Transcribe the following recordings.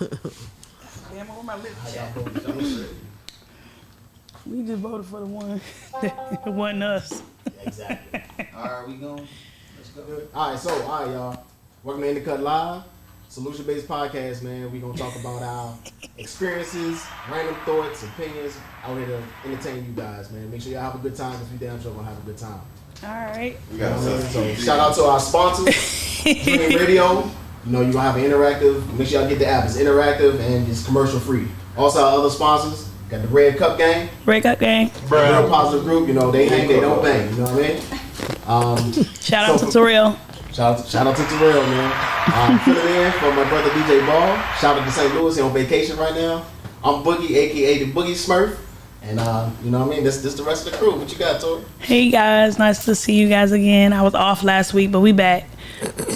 Damn, I want my lips. We just voted for the one that wasn't us. Yeah, exactly. All right, we going? Let's go. All right, y'all. Welcome to In the Cut Live, solution-based podcast, man. We're going to talk about our experiences, random thoughts, opinions, out here to entertain you guys, man. Make sure y'all have a good time, because we damn sure going to have a good time. All right. So shout out to our sponsors, Dream Radio. You know, you're going to have an interactive. Make sure y'all get the app. It's interactive and it's commercial-free. Also, our other sponsors. Got the Red Cup Gang. Red Cup Gang. Real positive group. You know, they hang, they don't bang. You know what I mean? Shout out to Terrell. Shout out to Terrell, man. Filling in for my brother DJ Ball. Shout out to St. Louis. He's on vacation right now. I'm Boogie, a.k.a. the Boogie Smurf. And, you know what I mean? This the rest of the crew. What you got, Tori? Hey, guys. Nice to see you guys again. I was off last week, but we back.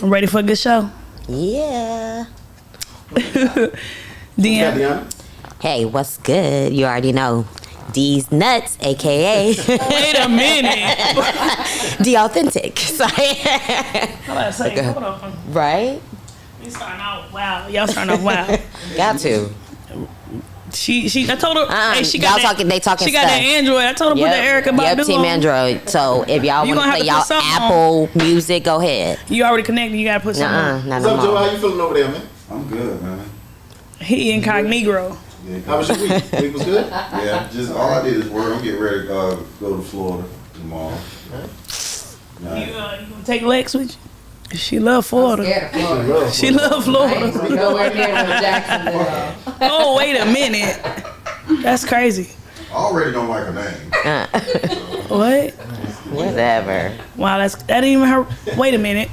I'm ready for a good show. Yeah. Deanna. Hey, what's good? You already know. D's Nuts, a.k.a. Wait a minute. The Authentic. Sorry. Hold on a second. Hold on. Right? We starting out wow. Y'all starting off wow. Got to. I told her, hey, she got they talking She got stuff. that Android. I told her put the Erica Badu Yep, Team on. Android. So if y'all You want to gonna play have to y'all put something Apple Music, go ahead. You already connected. You gotta put something on. Not What's no up, Joe? more. How you feeling over there, man? I'm good, man. He incognito. Yeah, How was your week? Week was good? yeah, just all I did is work. I'm getting ready to go to Florida tomorrow. Nah. You gonna take Lex with you? She love Florida. Scared of Florida. She love Florida. Nowhere near no Jacksonville. Oh, wait a minute. That's crazy. I already don't like her name. What? Whatever. Wow, that ain't even her. Wait a minute.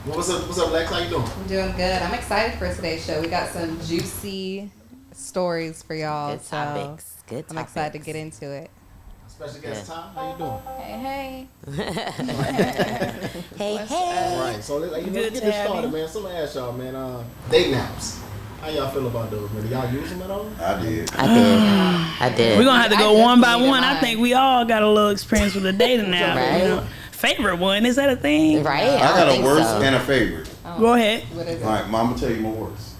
What's up, Lex? How you doing? I'm doing good. I'm excited for today's show. We got some juicy stories for y'all. Good topics. Good topics. I'm excited to get into it. Special guest Tom. How you doing? Hey. Hey, All hey. right, so let's Good get to this have started, you. man. So let me ask y'all, man. Dating apps. How y'all feel about those, man? Do y'all use them at all? I did. I did. We're gonna have to go I one by definitely one. need I mine. think we all got a little experience with the dating now. Right. You know? Favorite one, is that a thing? Right? I got a think worst so. and a favorite. Go ahead. What is it? All right, Mama, tell you my worst.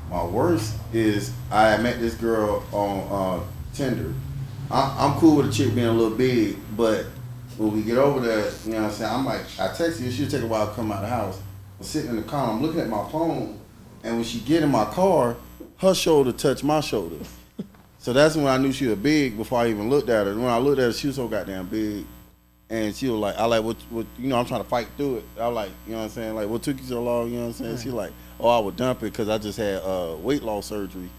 My worst is I met this girl on Tinder. I'm cool with a chick being a little big, but when we get over there, you know what I'm saying? I'm like, I text you, she'll take a while to come out of the house. I'm sitting in the car, I'm looking at my phone, and when she get in my car, her shoulder touched my shoulder. So that's when I knew she was big before I even looked at her. When I looked at her, she was so goddamn big. And she was like, what, you know, I'm trying to fight through it. I like, you know what I'm saying? Like, what took you so long? You know what I'm saying? She like, oh, I would dump it because I just had weight loss surgery.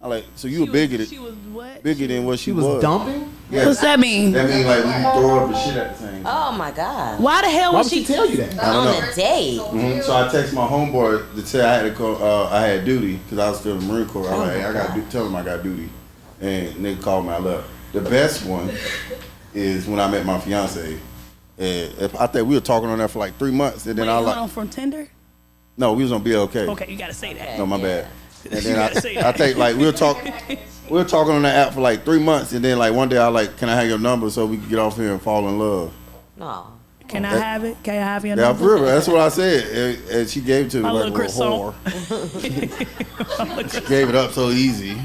I like, so you were bigger She was what? than what she was. dumping? Yeah. What's that mean? That means like we can throw up and shit at the same time. Oh my God. Why the hell Why was would she she? tell you that? I don't On know. a date. So I text my homeboy to say I had to go, I had duty because I was still in the Marine Corps. I was like, hey, I got tell him I got duty, and nigga called me. I left. The best one is when I met my fiance. I think we were talking on there for like 3 months, and then Wait, I hold like, on, from Tinder? no, we was on BLK. Okay, you gotta say that. No, my bad. And You then gotta say I that. think like we were talking on that app for like 3 months, and then like one day I like, can I have your number so we can get off here and fall in love? No. Can I have it? Can I have your Yeah, number? for real. That's what I said, and she gave it to me My like a little Chris little whore. She gave it up so easy.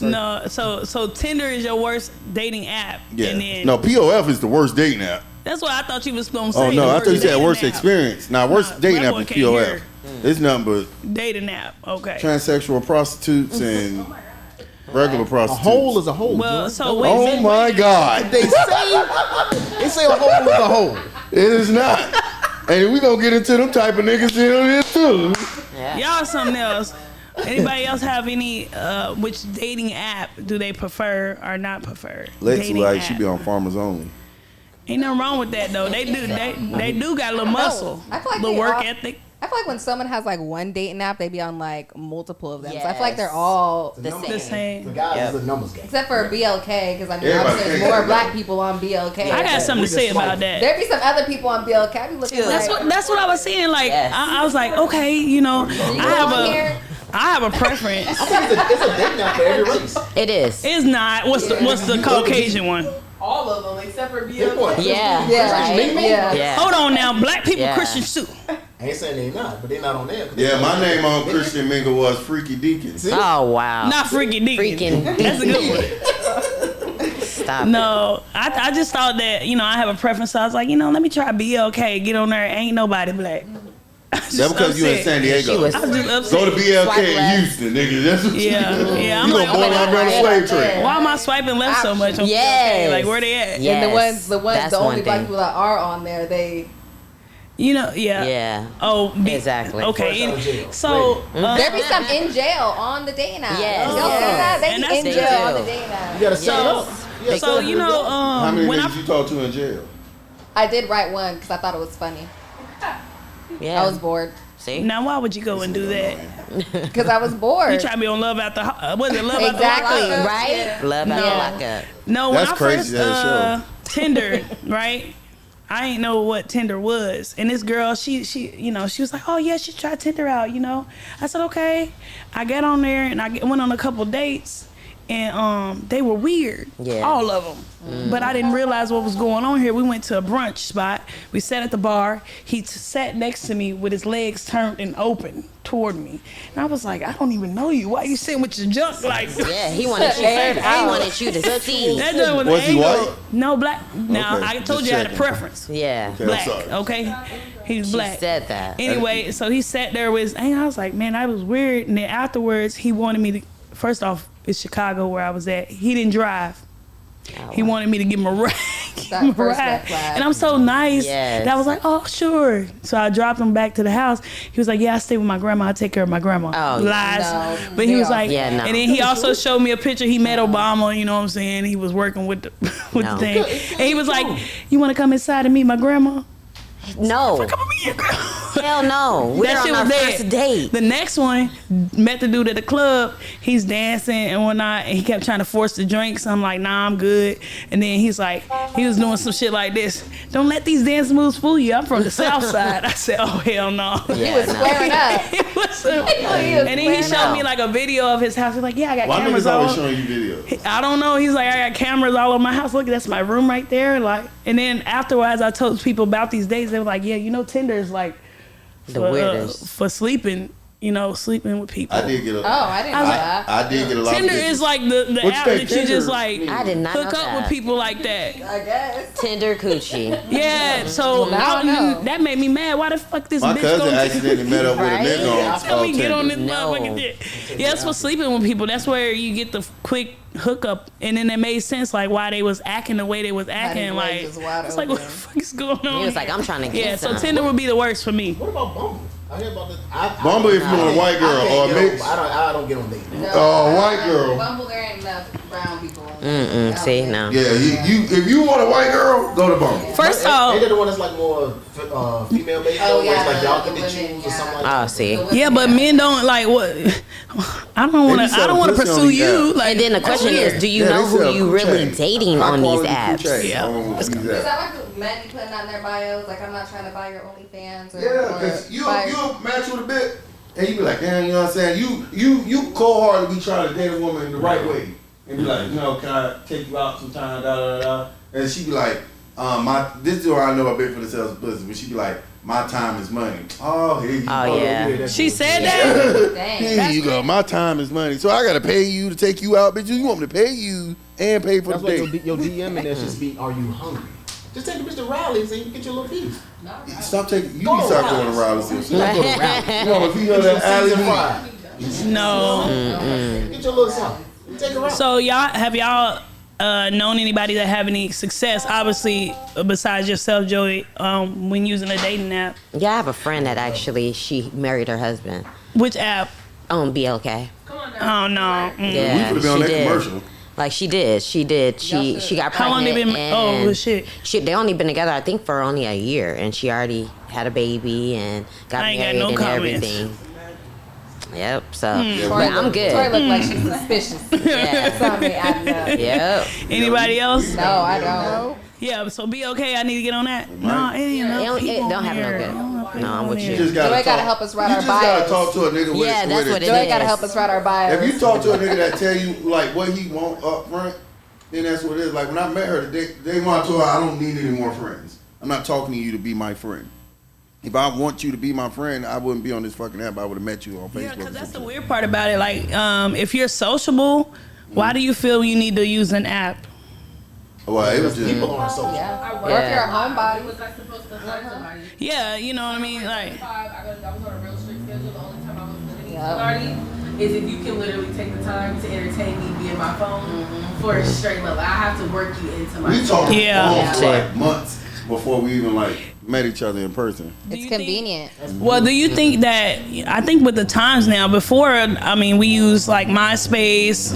No, so Tinder is your worst dating app. Yeah. And then No, POF is the worst dating app. that's what I thought you was gonna say. Oh no, the I thought you said dating worst app. experience. Now, worst Nah, dating that app boy is can't POF. hear. It's nothing but Dating app. Okay. transsexual prostitutes and regular A prostitutes. hole is a hole. Well, Joy. so wait. Oh my God! They say a hole is a hole. It is not. And we gonna get into them type of niggas in here too. Y'all something else. Anybody else have any which dating app do they prefer or not prefer? Lexi Dating like app. she be on Farmers Only. Ain't nothing wrong with that though. They do got a little muscle. I feel like little they work all- ethic. I feel like when someone has like one dating app, they be on like multiple of them. So I feel like they're Yes. all The The same. The same. guys is a numbers game. except for BLK, because I mean, Everybody obviously there's thinks more that. black people on BLK. I got something to say about that. There be some other people on BLK. I be looking That's like, what I was saying. Like Yes. I was like, okay, you know, you I on here? have a preference. I think it's a dating app for every race. It is. It's not. What's the Caucasian one? All of them except for Pick BLK. one. Yeah. Yeah, Right. yeah. Yeah. Hold on now, black people Yeah. Christian too. I ain't saying they not, but they not on there. Yeah, my name on Christian Mingle was Freaky Deacon. Oh wow. Not freaking deacon. Freaking That's a good one. Stop it. No, I just thought that, I have a preference. So I was like, let me try BLK. Get on there. Ain't nobody black. That's because you in San Diego. She was- I was just upset. Go to BLK Swipe in left. Houston, nigga. That's what Yeah. I'm you like, gonna born on the slave trade. why am I swiping left so much on Yes. BLK? Like, where they at? Yes. And That's the only one black thing. people that are on there, they Yeah. Yeah. Oh, Exactly. Okay. Fresh out of jail. So, there be some in jail on the dating app. Yes. Y'all see that? They And be in that's jail good. on the dating app. You gotta set it up. You gotta so set it up. How many when niggas you talk to in jail? I did write one because I thought it was funny. Yeah. I was bored See? now why would you go and do that? because I was bored. You try to be on Love After was it Love Exactly. After Lockup? Right? Yeah. Love out Yeah. the lockup. No, when That's I crazy, first that Tinder, right? I ain't know what Tinder was, and this girl, she was like, oh yeah, she tried Tinder out, I said okay. I got on there and I went on a couple dates, and they were weird, Yeah. all of them. But I didn't realize what was going on here. We went to a brunch spot. We sat at the bar. He sat next to me with his legs turned and open toward me, and I was like, I don't even know you. Why you sitting with your junk like? Yeah, he wanted you. He wanted you to see. That joint Was he angled. white? No, black. Now Okay, I told just you I had a checking. preference. Yeah. Okay, Black. I'm sorry. Okay, he's She black. said that. Anyway, so he sat there with his, and I was like, man, that was weird. And then afterwards, he wanted me to. First off, it's Chicago where I was at. He didn't drive. He wanted me to give him a ride. That Give him a first ride. red flag. And I'm so nice Yes. that I was like, oh, sure. So I dropped him back to the house. He was like, yeah, I stay with my grandma. I take care of my grandma. Oh, Lies. no. But he They was are- like, Yeah, no. and then he also showed me a picture. He met Obama, you know what I'm saying? He was working with the, with No. the thing. And he was like, you want to come inside and meet my grandma? No. Come and meet your grandma. Hell no. We're That shit on our was dead. first date. The next one, met the dude at the club. He's dancing and whatnot, and he kept trying to force the drinks. I'm like, nah, I'm good. And then he's like, he was doing some shit like this. Don't let these dance moves fool you. I'm from the South Side. I said, oh hell no. He was flaring up. It was a- was and then he flaring showed up. me like a video of his house. He's like, yeah, I got Why cameras niggas always all. showing you videos? I don't know. He's like, I got cameras all over my house. Look, that's my room right there. Like, and then afterwards, I told people about these days. They were like, yeah, Tinder is like The weirdest. for sleeping. Sleeping with people. I did get a. Oh, I didn't know that. I did get a lot Tinder of is like the What you app think that you just Tinder like means? I did not hook know up that. with people like that. I guess. Tinder coochie. Yeah, so Well, now I know. that made me mad. Why the fuck this My bitch cousin gonna accidentally met up with Right? a nigga on tell me get on this No. motherfucking dick? Yeah, that's for sleeping with people. That's where you get the quick hookup, and then it made sense like why they was acting the way they was acting. his Like legs was wide it's like what the open. fuck is going on? He was like, I'm trying to get yeah. So some. Tinder would be the worst for me. What about Bumble? I hear about this. Bumble if you want a white girl or a mix. I don't get on dating. No, Oh, white girl. Bumble, there ain't enough brown people. See, no. Yeah, you if you want a white girl, go to Bumble. First Ain't off, that the one that's like more female based? Oh, where it's yeah, like y'all the can women, choose or yeah. something like that. Oh, see. yeah, but men don't like what. I don't want They to. be I don't want to selling pussy on pursue these you. apps. Like, And then the question that's is, do you Yeah, know they who sell you really coochie. dating High on these quality apps? coochie Yeah. on these Is apps. that like the men be putting out in their bios? Like, I'm not trying to buy your OnlyFans or. Yeah, or because you buy- match with a bit, and you be like, damn, you know what I'm saying? You cold hardly be trying to date a woman the right way, and be like, can I take you out sometime? Da da da. And she be like, this is where I know a bit for the sales of pussy, but she be like, my time is money. Oh, here you go. Oh, yeah. She said that. Dang. Here you go. My time is money, so I gotta pay you to take you out, bitch. You want me to pay you and pay for That's the why date? your DM in there should be, are you hungry? Just take the bitch to Rally's and you get your little piece. Stop taking. You Go need to stop going Rally's. around and see. You gotta go to Rally's. You know, if you know Get your that alley seasoned meat. fried. No. Get your little something. Take her out. So y'all known anybody that have any success? Obviously, besides yourself, Joey, when using a dating app. Yeah, I have a friend that actually, she married her husband Which app? on BLK. Oh no. Mm. Yeah, We could've been on she that did. commercial. Like she did. She got pregnant. How long they been? and Oh shit. They only been together, I think, for only a year, and she already had a baby and got I ain't got married no and comments. everything. Yep. So, Hmm. but I'm good. Tori look like she's suspicious. Yeah. Something adding up. Yep. Anybody else? No, I don't. Yeah. So be okay. I need to get on that. No, it ain't enough It people don't on have no here. good. Don't have people No, I'm on with here. you. You just gotta Joey gotta talk- help us write you our just gotta bios. talk to a nigga with Yeah, with that's it. what it Joey is. gotta help us write our bios. If you talk to a nigga that tell you like what he want up front, then that's what it is. Like when I met her, they want to her, I don't need any more friends. I'm not talking to you to be my friend. If I want you to be my friend, I wouldn't be on this fucking app. I would have met you on Facebook. Yeah, because or that's the some shit. weird part about it. Like, if you're sociable, why do you feel you need to use an app? Well, it was just. People aren't social. Yeah. Or if you're a homebody. Was I supposed to find somebody? Yeah, you know what I mean? Like, I was on a real strict schedule. The only time I was limiting Yep. somebody is if you can literally take the time to entertain me via my phone for a straight level. I have to work you into my We talked Yeah. for like months before we even like met each other in person. It's you think- convenient. well, do you think that, I think with the times now, before, I mean, we used like MySpace.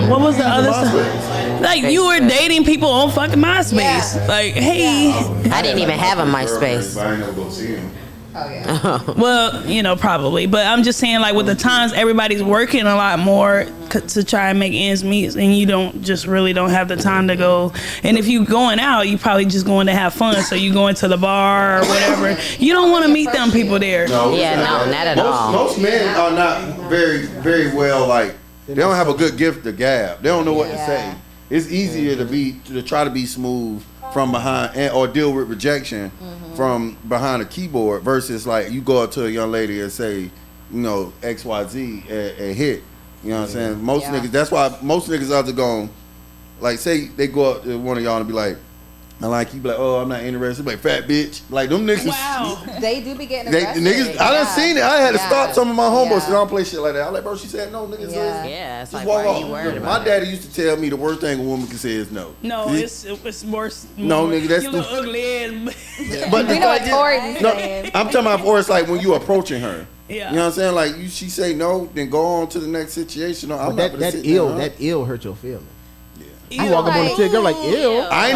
What was the other stuff? Like, you were dating people on fucking MySpace. Yeah. Like, hey. I didn't even have a MySpace. But I ain't never go see him. Oh yeah. Well, you know, probably. But I'm just saying, like, with the times, everybody's working a lot more to try and make ends meet, and you don't have the time to go. And if you going out, you probably just going to have fun. So you going to the bar or whatever. You don't want to meet them people there. No, Yeah, no, not at all. Most men are not very well, like, they don't have a good gift to gab. They don't know what to Yeah. say. It's easier to try to be smooth from behind or deal with rejection from behind a keyboard versus like you go up to a young lady and say, you know, XYZ and hit. You know what I'm saying? Most Yeah. niggas, that's why most niggas out there going, like, say they go up to one of y'all and be like, I like you, be like, oh, I'm not interested. Like, fat bitch. Like, them niggas. Wow. They do be getting They, aggressive. niggas, I done seen it. I had to Yeah. stop some of my homeboys. Yeah. I don't play shit like that. I like, bro, she said no, niggas. Yeah. Yeah, it's Just like, walk why are you off. worried My about it? daddy used to tell me the worst thing a woman can say is no. No, He- it's worse. No, nigga, that's you the- look ugly ass. But We the know what thing is- Tori's no, saying. I'm talking about for it's like when you approaching her. Yeah. You know what I'm saying? Like she say no, then go on to the next situation. No, I'm But not that ill hurt your feelings. You Ew. walk up on a chick, girl like ill. I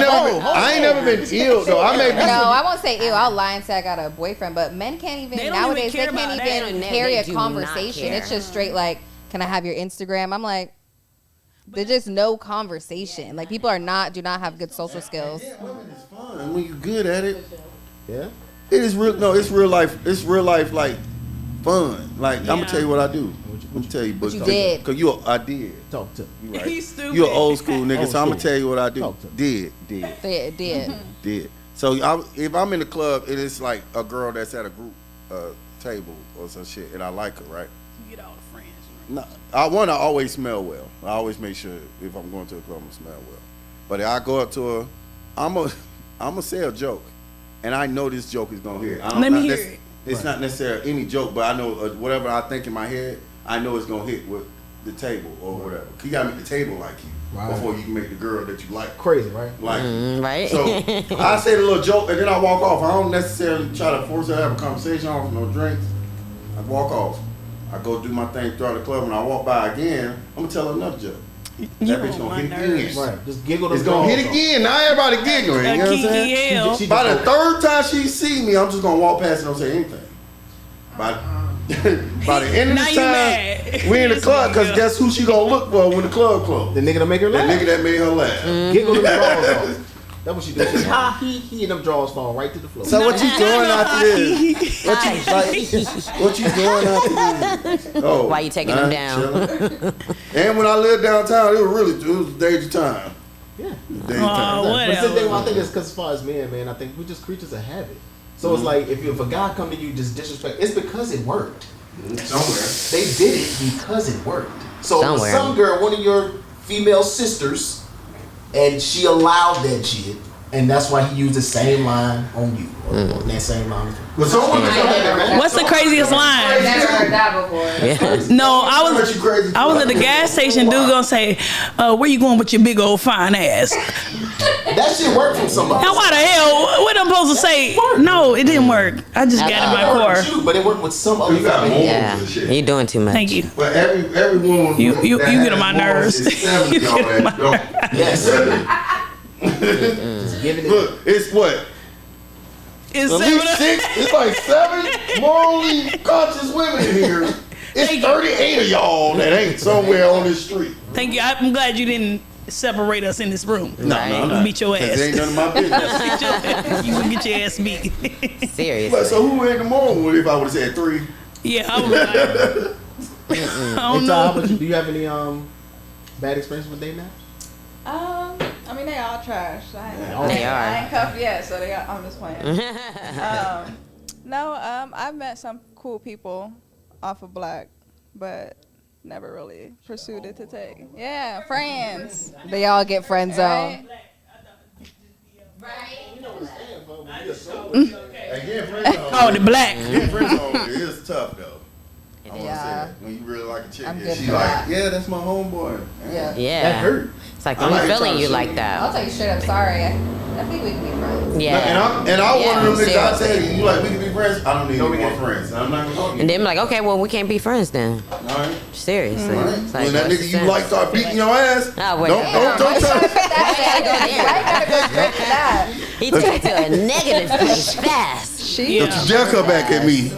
ain't never been ill though. I may be. No, I won't say ew. I'll lie and say I got a boyfriend, but men can't even They don't nowadays. even care They can't about that. even They carry a do not conversation. care. It's just straight like, "Can I have your Instagram?" I'm like, there's just no conversation. Like people do not have good social skills. Yeah, women is fun when you good at it. Yeah. It is real. No, it's real life. It's real life like fun. Like I'm gonna tell you what I do. I'm gonna tell you, but you did. Cause I did. Talk to. You right. He's stupid. You an old school nigga, Old so I'm gonna school. tell you what I do. Talk to. Did. They did. Did. So if I'm in the club and it's like a girl that's at a group table or some shit, and I like her, right? You get all the friends. No, I always smell well. I always make sure if I'm going to a club, I'm gonna smell well. But if I go up to her, I'm gonna say a joke, and I know this joke is gonna hit. Let me hear it. It's not necessarily any joke, but I know whatever I think in my head, I know it's gonna hit with the table or whatever. You gotta make the table like you Right. before you can make the girl that you like Crazy, right? like. Right? So I say the little joke and then I walk off. I don't necessarily try to force her to have a conversation. I don't want no drinks. I walk off. I go do my thing throughout the club. When I walk by again, I'm gonna tell her another joke. You That bitch on gonna my hit nerves. again. Right. Just giggle. It's gonna hit again. Now everybody giggling. You know what I'm saying? Kiki L. She By the just- third time she see me, I'm just gonna walk past and don't say anything. By the end of Now the you time, mad. we in the This club, cause nigga. guess who she gonna look for when the club closed? The nigga to make her That laugh. nigga that made her laugh. Giggle them drawers off. That's what she does. She ha he and them drawers fall right to the floor. So what you doing after this? What you doing after this? Oh, Why you taking them down? chilling. And when I lived downtown, it was danger time. Yeah. Danger time. Oh, But it's the thing, whatever. I think it's because as far as men, man, I think we're just creatures of habit. So it's like if a guy come to you just disrespect, it's because it worked. Somewhere. They did it because it worked. So Somewhere. some girl, one of your female sisters, and she allowed that shit, and that's why he used the same line on you, or that same line. But some women don't have that. What's the craziest line? Never heard that before. No, I But you crazy. was at the gas station. Dude gonna say, "Where you going with your big old fine ass?" That shit worked from somebody. Now why the hell? What I'm supposed to say? No, it didn't work. I just got in my It worked car. with you, but it worked with some other You got female. more. Yeah, you're doing too much. Thank you. But every woman You that get has on my more nerves. is 70 You get on on that, my don't- Yes. Just giving it. Look, it's what? It's At least 6, it's like 7 morally conscious women in here. It's 38 of y'all that ain't somewhere on this street. Thank you. I'm glad you didn't separate us in this room. No, I'm not. Beat your 'Cause ass. it ain't none of my business. You can get your ass beat. Seriously. But so who ain't the moral one if I would have said 3? Yeah, I was like, I Hey, don't Ty, how know. about you? Do you have any bad experience with dating apps? I mean, they all trash. all They are. I ain't cuffed yet, so they all, I'm just playing. No, I've met some cool people off of Black, but never really pursued it to take. Yeah, friends. They all get friend zone. Oh, the black. Getting friends on is tough though. I want to say Yeah. that. When you really like a chick, I'm and good she for like, that. yeah, that's my homeboy. Yeah. Yeah. That hurt. It's like I'm I'm not even feeling trying you to like I'll that. tell you straight up, sorry. I think we can be friends. Yeah. And I Yeah, one of them niggas. I tell seriously. you, you like we can be friends. I don't need No, no we more can't. friends. I'm not gonna talk to you. And then I'm like, okay, well, we can't be friends then. All right. Seriously. All right. It's like, When that what's nigga the you sense? like start beating your ass, Oh, wait. don't Why try. you gotta go straight to that? He took it to a negative place fast. Don't you dare come back at me.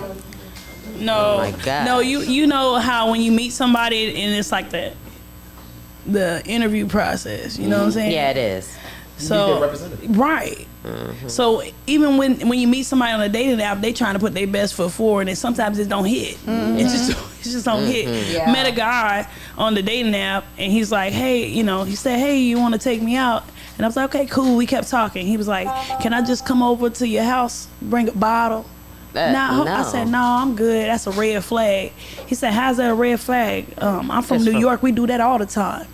No, my God. no, you know how when you meet somebody and it's like the interview process. You know what I'm saying? Yeah, it is. You So get represented. right. So even when you meet somebody on a dating app, they trying to put their best foot forward, and sometimes it don't hit. It just don't hit. Yeah. Met a guy on the dating app, and he's like, hey, he said, hey, you want to take me out? And I was like, okay, cool. We kept talking. He was like, can I just come over to your house, bring a bottle? No. I said, no, I'm good. That's a red flag. He said, how's that a red flag? I'm from It's New from- York. We do that all the time.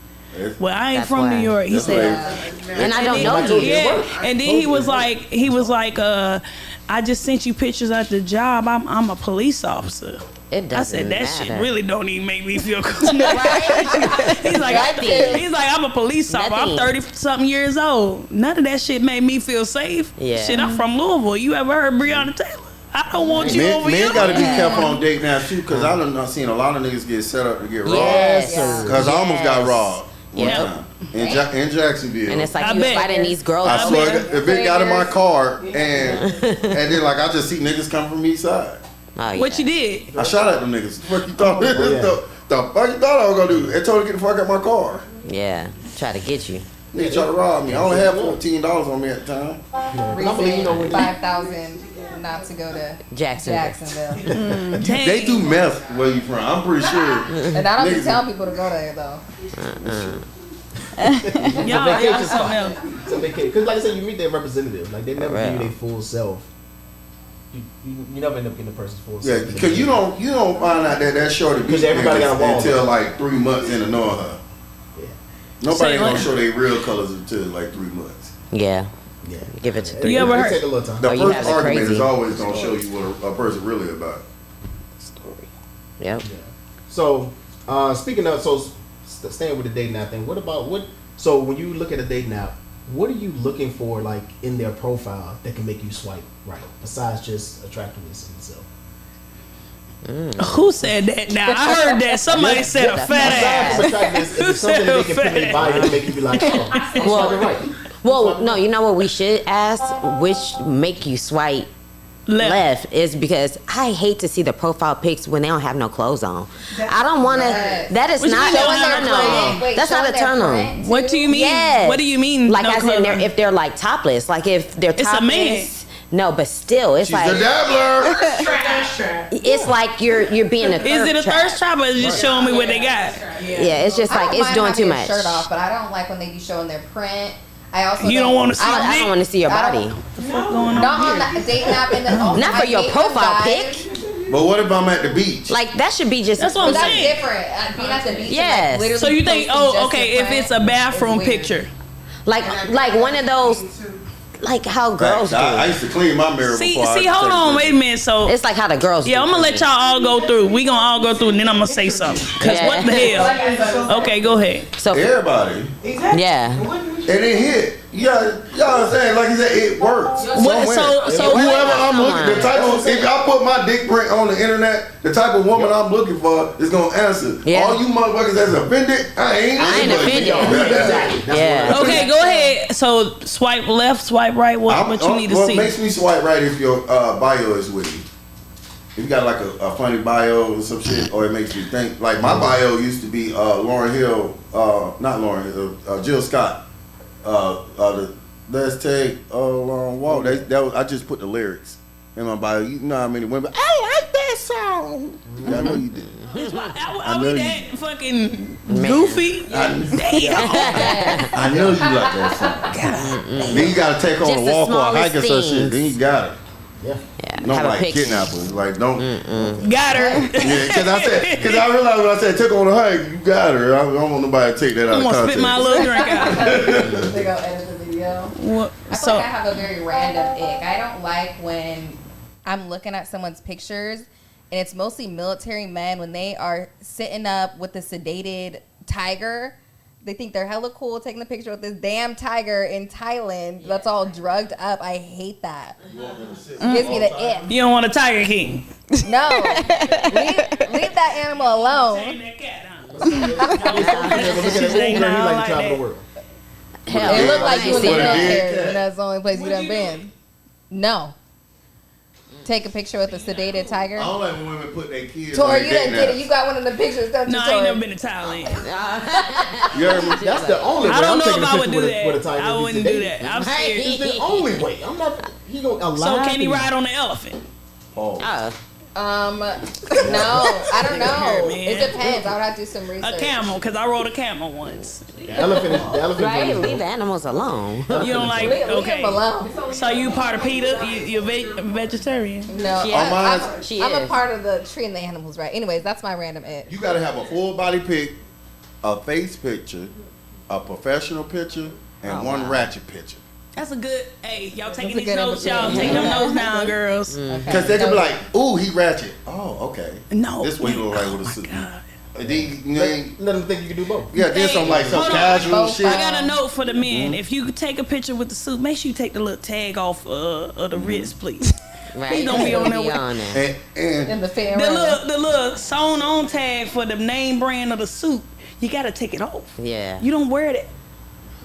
Well, I ain't That's from why. New York. He That's said, And I don't know you. yeah. And then he was like, I just sent you pictures at the job. I'm a police officer. It I doesn't said that matter. shit really don't even make me feel good. He's like, Nothing. I'm a police officer. I'm Nothing. 30-something years old. None of that shit made me feel safe. Yeah. Shit, I'm from Louisville. You ever heard Breonna Taylor? I don't want you over Men here. got to be careful on dating now too, because I've seen a lot of niggas get set up to get robbed. Yes. Because I almost got robbed one Yeah. time in Jacksonville. And it's like I you was bet. fighting these girls. I out swear, there. if it got in my car and then like I just see niggas come from east side, Oh, yeah. What you did? I shot at them niggas. The fuck you thought? yeah. the fuck you thought I was gonna do? They told me to get the fuck out my car. Yeah. Try to get you. Nigga tried to rob me. I only had $14 on me at the time. I believe you know when Reason 5,000 not to go to Jacksonville. Jacksonville. They do meth where you from. I'm pretty sure. And I don't be Niggas- telling people to go there though. Y'all something else. It's a vacation. Because like I said, you meet their representative. Like they never give you Right. their full self. You never end up getting the person's full Yeah, self. because you don't find out that shorty Because everybody got a wall. until like 3 months into knowing her. Yeah. Nobody Say gonna what? show their real colors until like 3 months. Yeah. Yeah. Give it to 3. You ever It heard? take a little time. The Oh, you first have the argument crazy is always gonna show you what a person really about. Yep. So, speaking of, staying with the dating app thing, so when you look at a dating app, what are you looking for, like, in their profile that can make you swipe right, besides just attractiveness in itself? Who said that now? I heard that. Somebody said a fat Aside ass. from attractiveness, is it something that they can put in their bio to make you be like, oh, I'm swiping right? Well, no, you know what we should ask? Which make you swipe left is because I hate to see the profile pics when they don't have no clothes on. I don't want to. Yes. That is What you not mean a they don't have turn no clothes? on. Wait, That's not a showing turn their on. print, What do you mean? Yes. What do you mean? Like no as in clothes? if they're like topless, like if they're It's a topless. man. No, but still, it's She's like the dabbler. it's like you're being a thirst Is it a trap. thirst trap or is it just showing me what they got? Yeah, it's just I like don't it's mind doing having too your much. Shirt off, but I don't like when they be showing their print. I also You don't want to see I dick? don't want to see your I body. don't- Not on that dating app and then Not for your profile pic. But what if I'm at the beach? Like that should be just. That's what But I'm that's saying. different. Being at the beach. Yes. And, like, literally So you think, posting just okay, your if print it's a bathroom is weird. picture. like one of those, like how girls do. I used to clean my mirror See, before I hold take on, a wait a minute. So It's like how the girls. yeah, do. I'm gonna let y'all all go through. We gonna all go through, and then I'm gonna say something. Cause Yeah. what the hell? Okay, go ahead. So Everybody. yeah, And it hit. You know what I'm saying? Like you said, it works. What, somewhere. so Whoever I'm looking, the type of, if I put my dick print on the internet, the type of woman I'm looking for is gonna answer. Yeah. All you motherfuckers that's offended, I ain't offended. yeah. Okay, go ahead. So swipe left, swipe right. What you need to What see? makes me swipe right if your bio is with you. If you got like a funny bio or some shit, or it makes me think. Like my bio used to be Lauryn Hill, not Lauryn Hill, Jill Scott. Let's take a long walk. That was, I just put the lyrics in my bio. You know how many women? I like that song. Yeah, I know you did. Are know we you- that fucking goofy? Damn. I know you like that song. Then you gotta take on Just a the walk or a hike or some smallest shit. Then you got it. Yeah. Yeah, No, have a like pic. kidnappers. Like, don't. Got her. Yeah, because I realized when I said take her on a hike, you got her. I don't want nobody to take that out I'm of gonna context. spit my little drink out. They go edit the video. What- I feel like I have a very random ick. I don't like when I'm looking at someone's pictures and it's mostly military men when they are sitting up with the sedated tiger. They think they're hella cool taking the picture with this damn tiger in Thailand that's all drugged up. I hate that. It gives me the ick. You don't want a Tiger King. No. leave that animal alone. That cat, huh? Look at it. He like to travel the world. Hell, It looked like you was in the What a dead military cat. and that's the only place you done been. No. Take a picture with a sedated tiger. I don't like when women put their kids Tori, on you their didn't dating get it. apps. You got one of the pictures, don't you, No, I Tori? ain't never been to Thailand. You heard me? That's the only way. I don't I'm know taking if a I would picture do with a that. tiger I if wouldn't he's do sedated. that. I'm scared. It's the only way. I'm not. He gonna allow. So can he ride on the elephant? Oh. No, I don't know. hurt, man. It depends. I would have to do some research. A camel, because I rode a camel once. The elephant. Right? Leave the animals alone. You don't like, Leave okay. him alone. So you part of PETA? You're vegetarian? No, She I'm, is. She I'm a is. part of the treating the animals right. Anyways, that's my random ick. You gotta have a full body pic, a face picture, a professional picture, and one ratchet picture. That's a good, hey, y'all taking That's a these good notes, y'all. opportunity. Take them notes down, girls. Because they can be like, ooh, he ratchet. Oh, okay. No. This way he look like with a my suit. God. And then, you ain't- Let him think you can do both. yeah, then some like some Hold on. casual Both shit. I got a note for the men. If you take a picture with the suit, make sure you take the little tag off of the wrist, please. Right? He don't be on that way. there. And In the fan The room. little sewn on tag for the name brand of the suit, you gotta take it off. Yeah. You don't wear that.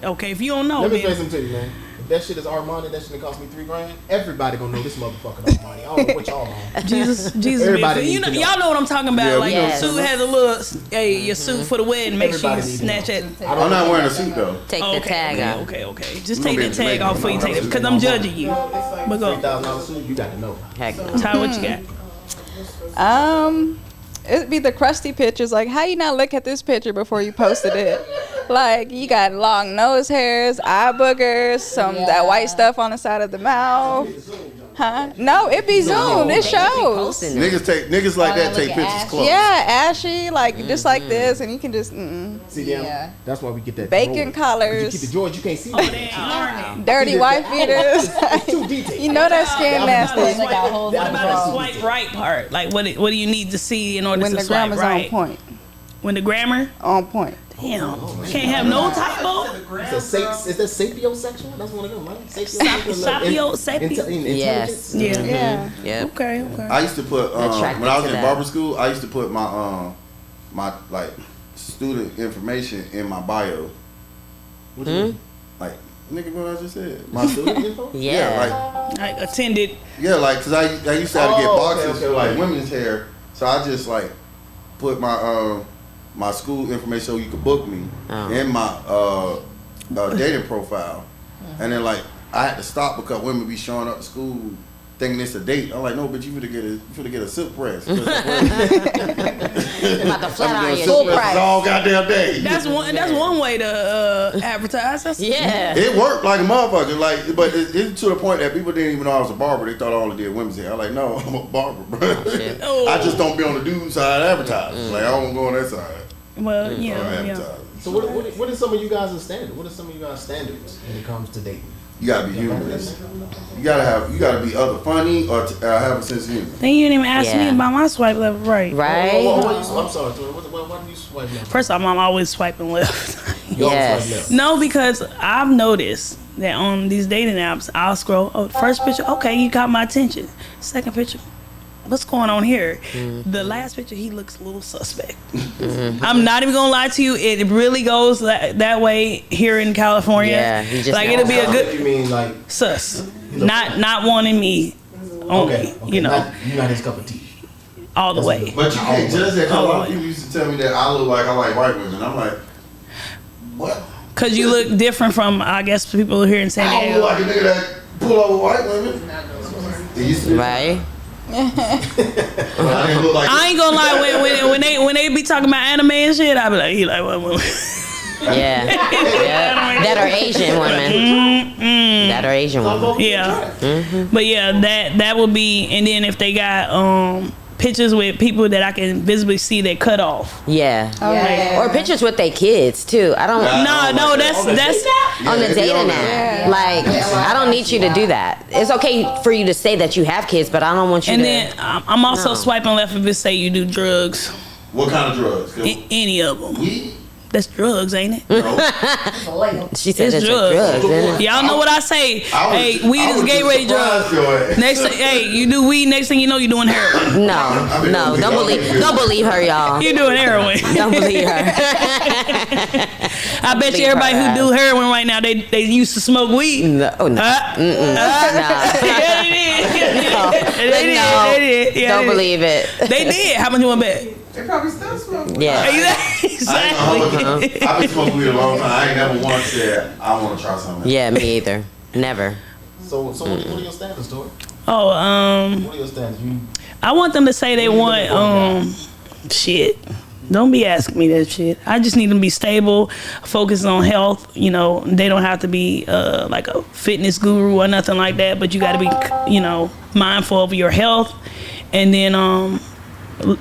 Okay, if you don't know, Let me say then something to you, man. If that shit is Armani, that shit cost me $3,000. Everybody gonna know this motherfucking Armani. I don't know what y'all on. Jesus, Everybody you needs know, to know. y'all know what I'm talking about. Yeah, we Like know. your suit has a little, hey, your suit for the wedding. Make sure you Everybody needs to snatch it. I don't I'm not know. wearing a suit though. Take Okay, the tag okay, out. okay. Just You take gonna that be tag Jamaican. off before you take it, because I'm judging you. But go, $3,000 suit, you got to know. Heck no. Ty, what you got? It'd be the crusty pictures. Like, how you not look at this picture before you posted it? Like, you got long nose hairs, eye boogers, that white stuff on the side of the mouth. Huh? No, it be zoomed. It shows. Niggas like that take look pictures ashy. close. Yeah, ashy, like just like this, and you can just See them? Yeah. That's why we get that bacon George. collars. You keep the George, you can't see Oh, that. they iron. Dirty wife beaters. It's too detailed. You know that skin What nasty. about the swipe right part? Like, what do you need to see in order When to the swipe grammar's right? on point. When the grammar? On point. Damn, can't have no typo. Is that sapiosexual? That's one of them, right? Sapio. Yes. Yeah. Yeah. Yep. Okay. I used to put Attracted when I was to in that. barber school. I used to put my my like student information in my bio. What you mean? Like nigga, what I just said. My student info? Yeah. I attended. Like cause I used to have to get Oh, boxes okay, for like okay. women's hair, so I just like put my my school information so you could book me in my dating profile, and then like I had to stop because women be showing up to school thinking it's a date. I'm like, no, but you finna get a silk press. About to flat iron your Full shit. price. all goddamn day. That's one way to advertise. That's, Yeah. It worked like a motherfucker, like, but it's to the point that people didn't even know I was a barber. They thought I only did women's hair. I'm like, no, I'm a barber, bro. shit. Oh. I just don't be on the dude side advertising. Like, I don't go on that side. Well, Or yeah. advertising. So what is some of you guys' standards? What are some of you guys' standards when it comes to dating? You gotta be humorous. You gotta be either funny or have a sense of humor. Then you didn't even ask me Yeah. about my swipe left, right? Right? I'm sorry, Tori. Why do you swipe left? First off, I'm always swiping left. You always Yes. swipe left. No, because I've noticed that on these dating apps, I'll scroll. Oh, first picture, okay, you got my attention. Second picture, what's going on here? The last picture, he looks a little suspect. I'm not even gonna lie to you. It really goes that way here in California. Yeah, he just like it'll be a good You mean like sus, not wanting me only. okay, You know, you're not his cup of tea. all the way. But you can't judge that. 'Cause a lot of people used to tell me that I like white women. I'm like, what? Cause you look different from, I guess, people here in San I don't Diego. look like a nigga that pull over white women. It used to be. Right? I didn't look like I ain't gonna lie, when they be talking about anime and shit, I be like, he like what? Yeah. That are Asian women. That are Asian women. Yeah. But yeah, that would be, and then if they got pictures with people that I can visibly see they cut off. Yeah. Yeah. Or pictures with their kids too. I don't. No, that's On the dating app. Like, I don't need you to do that. It's okay for you to say that you have kids, but I don't want you and to. then I'm also swiping left if it say you do drugs. What kind of drugs? Any of them. Weed? That's drugs, ain't it? No. She said It's it's drugs. drugs, isn't it? Y'all know what I say. Hey, weed I is was gateway just drug. surprised your ass. Next thing, hey, you do weed. Next thing you know, you're doing heroin. No, don't believe her, y'all. You're doing heroin. Don't believe her. I bet you everybody who do heroin right now, they used to smoke weed. No, no. Yeah, they did. They did. Yeah, Don't they did. believe it. They did. How much you want to bet? They probably still smoke. Yeah. Exactly. I've been smoking weed a long time. I ain't never once said I want to try something. Yeah, me either. Never. So what are your standards, Tori? Oh, What are your standards? I want them to say they want shit. Don't be asking me that shit. I just need them to be stable, focus on health. You know, they don't have to be like a fitness guru or nothing like that. But you got to be, mindful of your health, and then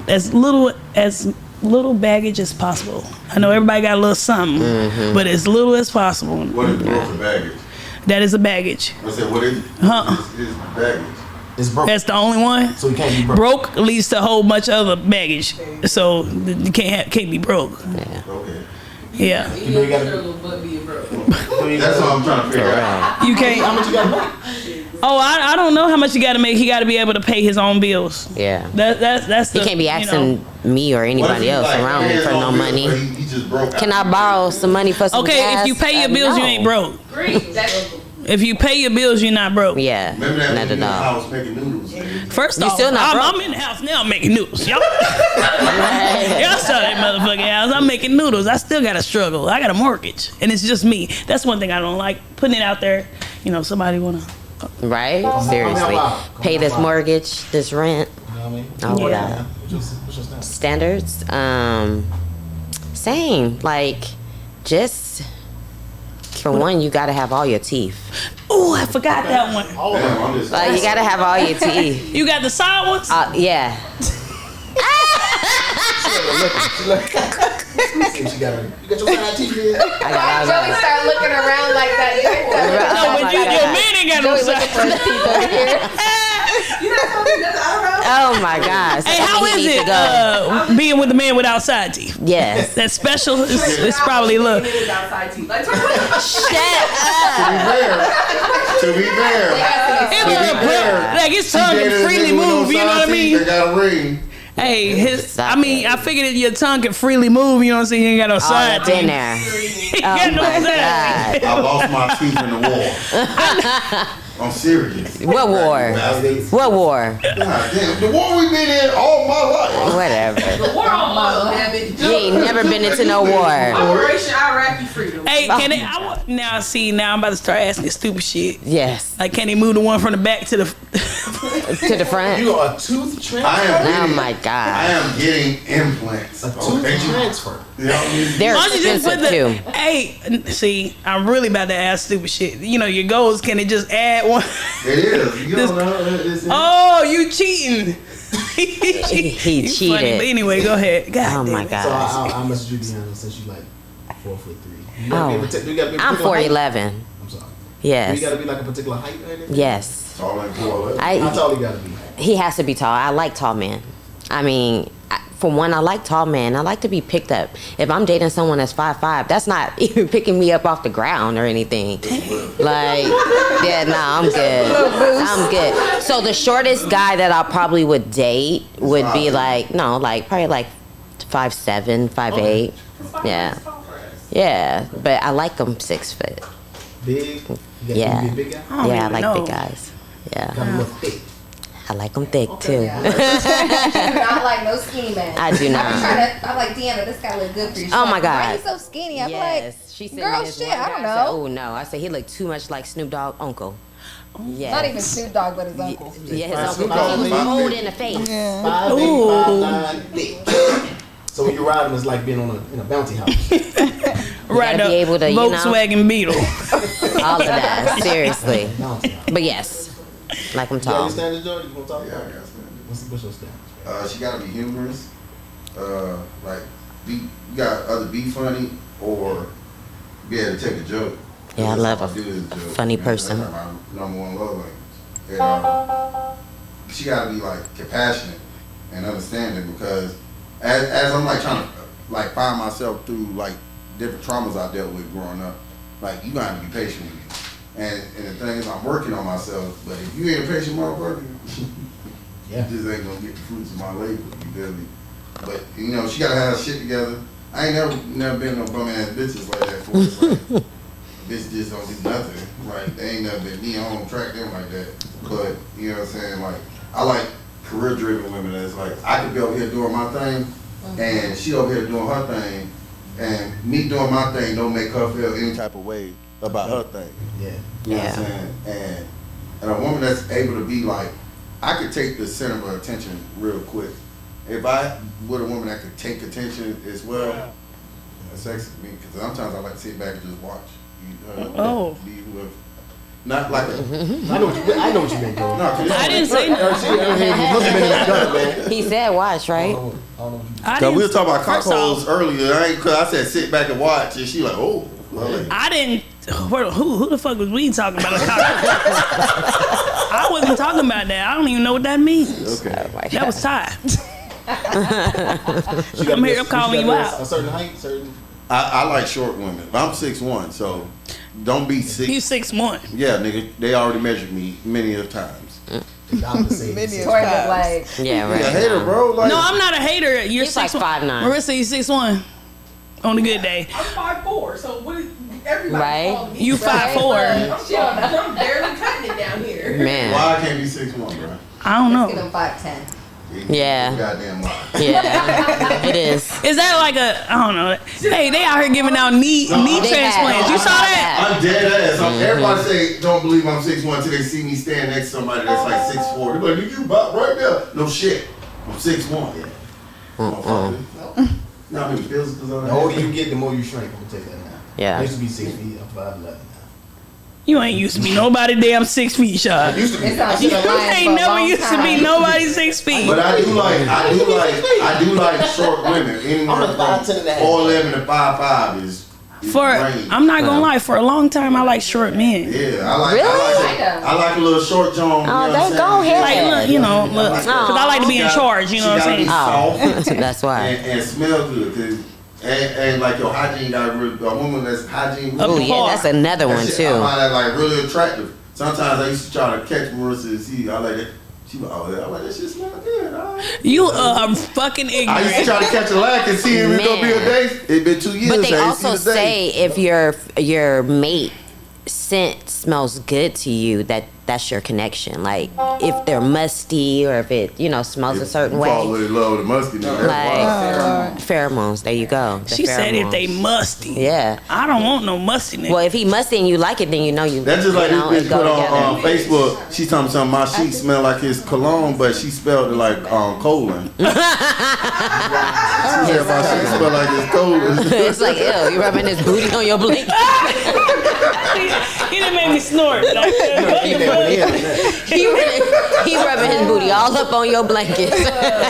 as little baggage as possible. I know everybody got a little something, but as little as possible. What is broken baggage? That is a baggage. I said, what is is baggage? It's broke. That's the only one. So you can't be broke. Broke leads to a whole bunch of other baggage, so you can't be broke. Okay. Yeah, You know you gotta Little butt being broke. That's what I'm trying to figure out. you How can't. much you gotta make? Oh, I don't know how much you got to make. He got to be able to pay his own bills. Yeah. That's He the, can't be asking me or What if anybody he, else like, around me hands for on no bills, money. but He just broke. Can I borrow some money for some Okay, gas? if you pay your bills, you No. ain't broke. Great. That's If you pay your bills, you're not broke. Yeah, Remember that not when you at in the all. house making noodles? First You off, still not broke? I'm in the house now making noodles. Y'all saw that motherfucking house. I'm making noodles. I still got to struggle. I got a mortgage, and it's just me. That's one thing I don't like, putting it out there. Somebody wanna. Right? Seriously. out. Pay this mortgage, this rent. You know what I mean? Oh, Yeah. yeah. What's your standard? Standards. Same. Like, just for one, you gotta have all your teeth. Oh, I forgot that one. Damn, I'm just. Like, you gotta have all your teeth. You got the side ones? Yeah. You got your side teeth in? I got all Joey that. start looking around like that. No, Oh but my your God. man ain't got no Joey looking for side. his teeth over here. Oh my gosh. Hey, how is it being with a man without side teeth? Yes. That's special. It's probably look. outside teeth. Like, Shut up. To be fair. It was like his tongue can freely move. You know what I mean? They got a ring. Hey, Stop I figured that your tongue can freely move. You know what I'm saying? You ain't got no All side up in teeth. there. You Oh got no my side. God. I lost my teeth in the war. I'm serious. What war? Bastards. What war? God damn, the war we been in all my life. Whatever. war on oil, damn it. You ain't never been into no war. Operation Iraqi Freedom. Hey, can they? Now I'm about to start asking stupid shit. Yes. Like, can they move the one from the back to the? To the front. You are a tooth transfer. I am Oh getting, my I God. am getting implants. A tooth transfer. You know what I mean? They're Why don't you just put expensive the? too. Hey, see, I'm really about to ask stupid shit. Your goals. Can they just add one? It is. You don't know. It's Oh, you cheating. He You cheated. funny, but anyway, go ahead. God Oh damn my it. So God. I'll message you, Deanna, since you like 4'3". You Oh. you gotta be a I'm particular height? 4'11". I'm sorry. Yes. You gotta be like a particular height or anything? Yes. all like 4'11". How I. tall you gotta be? He has to be tall. I like tall men. I mean, for one, I like tall men. I like to be picked up. If I'm dating someone that's 5'5", that's not even picking me up off the ground or anything. Like, yeah, nah, I'm good. I'm good. So the shortest guy that I probably would date would be probably like 5'7", 5'8". Yeah. Yeah, but I like them 6 foot. Big? You got Yeah. to be a big guy? don't Yeah, I even like know. big guys. Yeah. Gotta look thick. I like them thick too. Not like no skinny man. I do not. I'm like, Deanna, this guy look good for you. She's Oh my like, God. Why you so skinny? I'm Yes, she like, said girl, this shit, one I guy don't said, know. oh no, I said he looked too much like Snoop Dogg uncle. Yes. Not even Snoop Dogg, but his uncle. Yeah, his Right, uncle. Snoop Dogg. He was old in the face. 5'8", 5'9", thick. So when you ride him, it's like being in a bounty house. Ride gotta the be able to, you know, Volkswagen Beetle. all of that. Seriously. But yes, like I'm You got tall. your standards, Jordan? You gonna talk Yeah, about I it? got standards. What's your standards? She gotta be humorous. Like you got either be funny or be able to take a joke. Yeah, I love That's a all do is joke. funny Man, person. That's like my number one love language. And she gotta be like compassionate and understanding because as I'm like trying to like find myself through like different traumas I dealt with growing up, like you gotta be patient with me. And the thing is, I'm working on myself. But if you ain't a patient motherfucker, Yeah. you just ain't gonna get the fruits of my labor. You feel me? But you know, she gotta have shit together. I ain't never been no bum ass bitches like that for. It's like, bitch just don't do nothing. Like they ain't never been me. I don't track them like that. But you know what I'm saying? Like I like career driven women. That's like I could be over here doing my thing, and she over here doing her thing, and me doing my thing don't make her feel any type of way about her thing. Yeah. You know what I'm saying? And a woman that's able to be like, I could take the center of her attention real quick. If I with a woman that could take attention as well, that's sexy to me. Because sometimes I like to sit back and just watch. Oh. Be whoever. Not like a. I know what you meant, Jordan. No, 'cause I didn't say no. Her hands must have been in the gut, man. He said watch, I right? don't know what you I Cause didn't, we were talking about first cockholes off, earlier. Cause I said sit back and watch, and she like, oh. Well, I didn't. Who the fuck was we talking about? I wasn't talking about that. I don't even know what that means. okay. Oh my That was Ty. She Come gotta here, be- calling she you gotta be out. A certain height, certain. I like short women. I'm 6'1", so don't be 6. You 6'1". Yeah, nigga, they already measured me many of times. The doctor said Many six. of Tori times. was like, Yeah, Yeah, right. hater, bro. Like, No, I'm not a hater. You're He's like 6'1". 5'9". Marissa, you 6'1". On a good day. I'm 5'4", so what is everybody Right. calling me? You 5'4". I'm barely cutting it down here. Man. why I can't be 6'1", bro? I don't let's give know. him 5'10". Yeah. Goddamn lie. Yeah, it is. Is that like a, I don't know. Hey, they out here giving out knee They transplants. have. You saw that? I'm dead ass. Everybody say don't believe I'm 6'1" till they see me stand next to somebody that's like 6'4". They're like, you about right there? No shit. I'm 6'1". Yeah. Motherfucker. Not many pills because The older you get, the more you shrink. I'm gonna tell you that now. Yeah. I used to be 6 feet. I'm 5'11" now. You ain't used to be nobody damn 6 feet, Shaw. Used to be. It sounds You like you're lying for ain't a never long used to time. be nobody 6 feet. But I do like short women. Anywhere I'm a from 5'10" and a half. 4'11" to 5'5" is range. I'm not gonna lie, for a long time I like short men. Yeah, I like. Really? I like a little short John. Oh, that's go ahead. Like, look, you know, look, because I like to be in charge, you know what I'm saying? Oh, Soft that's why. and smell good. And like your hygiene got really, a woman that's hygiene. Up Oh the yeah, par. that's another that one shit, I too. find that like really attractive. Sometimes I used to try to catch Marissa and see. I like that. She was, oh, yeah, I like that shit smell good. All right. You are fucking I used to ignorant. try to catch a lack and see if it's gonna be a Man. day. It been 2 years. But they I ain't also seen a day. say if your mate scent smells good to you, that's your connection. Like if they're musty or if it smells a certain You fall way. in love with the musky nigga. Like That's wild. pheromones. There you go. The She said if pheromones. they musty. Yeah. I don't want no musty nigga. Well, if he musty and you like it, then you know you. That's just like you know, this it bitch go put together. on Facebook. She told me something. My sheets smell like his cologne, but she spelled it like colon. She said my sheets smell like his colon. It's like ew. You rubbing his booty on your blanket. He done made me snort. Like, he rubbing his booty all up on your blanket.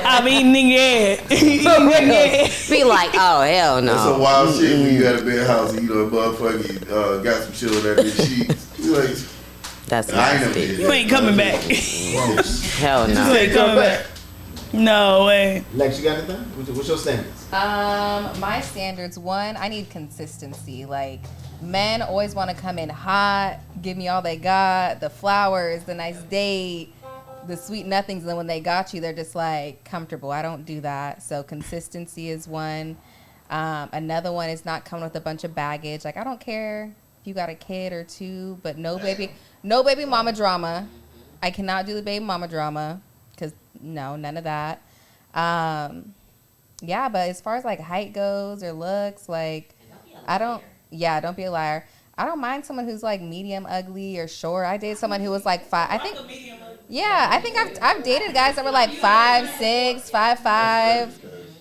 I'm eating nigga head. Eating nigga head. Be like, oh hell That's some no. wild shit when you at a big house and you know motherfucking got some shit on that bitch sheets. You like, That's I ain't never nasty. did You that. ain't coming back. Hell You no. ain't coming back. No way. Lex, you got anything? What's your standards? My standards, one, I need consistency. Like, men always want to come in hot, give me all they got, the flowers, the nice date, the sweet nothings. And then when they got you, they're just like comfortable. I don't do that. So consistency is one. Another one is not coming with a bunch of baggage. Like, I don't care if you got a kid or two, but no baby mama drama. I cannot do the baby mama drama because no, none of that. Yeah, but as far as like height goes or looks, like don't be a liar. I don't mind someone who's like medium ugly or short. I dated someone who was like 5. I think I've dated guys that were like 5'6", 5'5".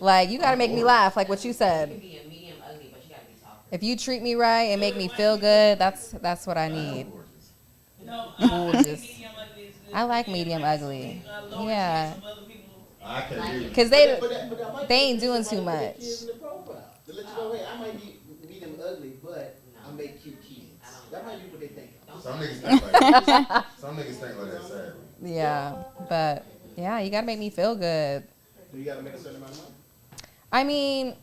Like, you gotta make me laugh, like what you said. If you treat me right and make me feel good, that's what I need. Gorgeous. I like medium ugly. Yeah. I can do Cause they ain't doing too much. The profile. To let you know, hey, I might be medium ugly, but I make cute kids. That might be what they think. Some niggas think like that. Some niggas think like that, sadly. Yeah, but yeah, you gotta make me feel good. Do you gotta make a certain amount of money? I mean,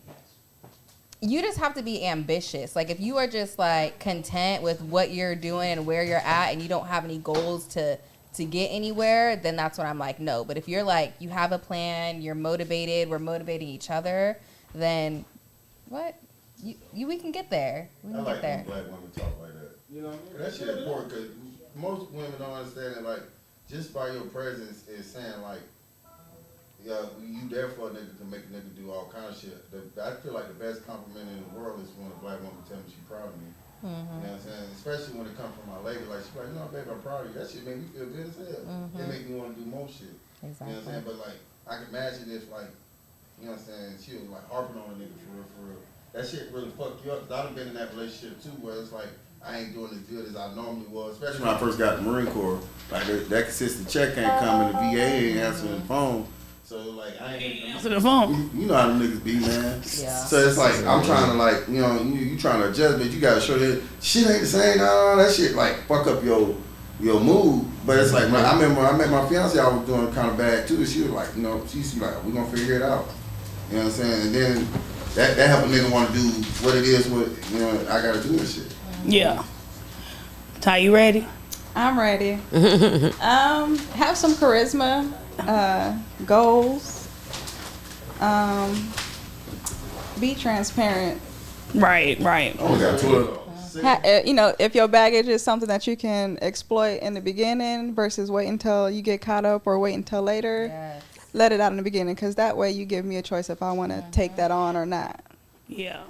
you just have to be ambitious. Like if you are just like content with what you're doing and where you're at, and you don't have any goals to get anywhere, then that's when I'm like, no. But if you're like, you have a plan, you're motivated, we're motivating each other, then what? We can get there. We I can like get there. when black women talk like that. You know what I mean? That shit important because most women don't understand it. Like, just by your presence is saying, like, yeah, you there for a nigga to make a nigga do all kind of shit. I feel like the best compliment in the world is when a black woman tells me she's proud of me. You know what I'm saying? Especially when it comes from my lady. Like, she's like, you know, baby, I'm proud of you. That shit make me feel good as hell. It make me want to do more shit. Exactly. You know what I'm saying? But, like, I can imagine if, like, you know what I'm saying, she was, like, harping on a nigga for real, for real. That shit really fuck you up. Cause I done been in that relationship, too, where it's like, I ain't doing as good as I normally was. Especially when I first got the Marine Corps. Like, that consistent check ain't coming. The VA ain't answering the phone. So, like, I ain't... Answer the phone. You know how them niggas be, man. Yeah. So it's like, I'm trying to like, you know, you trying to adjust, but you gotta show that shit ain't the same. No, that shit like fuck up your mood. But it's like, I remember when I met my fiance, I was doing kind of bad too. She was like, you know, she's like, we gonna figure it out. You know what I'm saying? And then that help a nigga want to do what it is, what, you know, I gotta do and shit. Yeah. Ty, you ready? I'm ready. Have some charisma, goals, be transparent. Right. I only got 2 of those. You know, if your baggage is something that you can exploit in the beginning versus wait until you get caught up or wait until later, Yes. let it out in the beginning, because that way you give me a choice if I want to take that on or not. Yeah.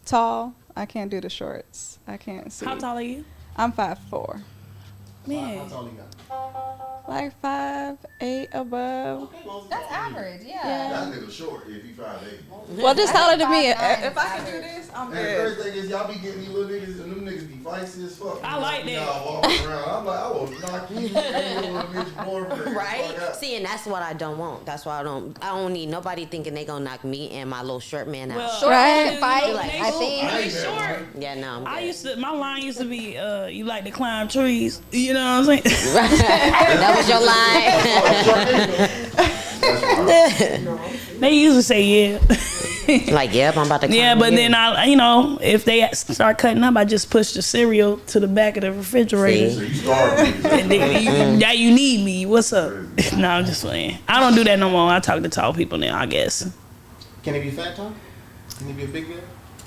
Tall, I can't do the shorts. I can't see. How tall are you? I'm 5'4". Man. How tall you got? Like 5'8" above. That's average, yeah. That nigga short if he 5'8". Well, just taller than me. 5'9" If I can do this, I'm And the good. first thing is y'all be getting these little niggas and them niggas be feisty as fuck. I like that. Y'all walking around. I'm like, I will knock you and your little bitch boyfriend. Right? Fuck out. See, and that's what I don't want. That's why I don't need nobody thinking they gonna knock me and my little short man out. Well, Short Right. man fight, Like, I think. I They ain't short. mad. Yeah, no, I'm good. My line used to be, you like to climb trees. You know what I'm saying? That was your line. They used to say yeah. Like, yep, I'm about to. Yeah, climb but you. then if they start cutting up, I just push the cereal to the back of the refrigerator. See? So you starving niggas. And then now you need me. What's up? No, I'm just playing. I don't do that no more. I talk to tall people now, I guess. Can he be fat, Tom? Can he be a big guy?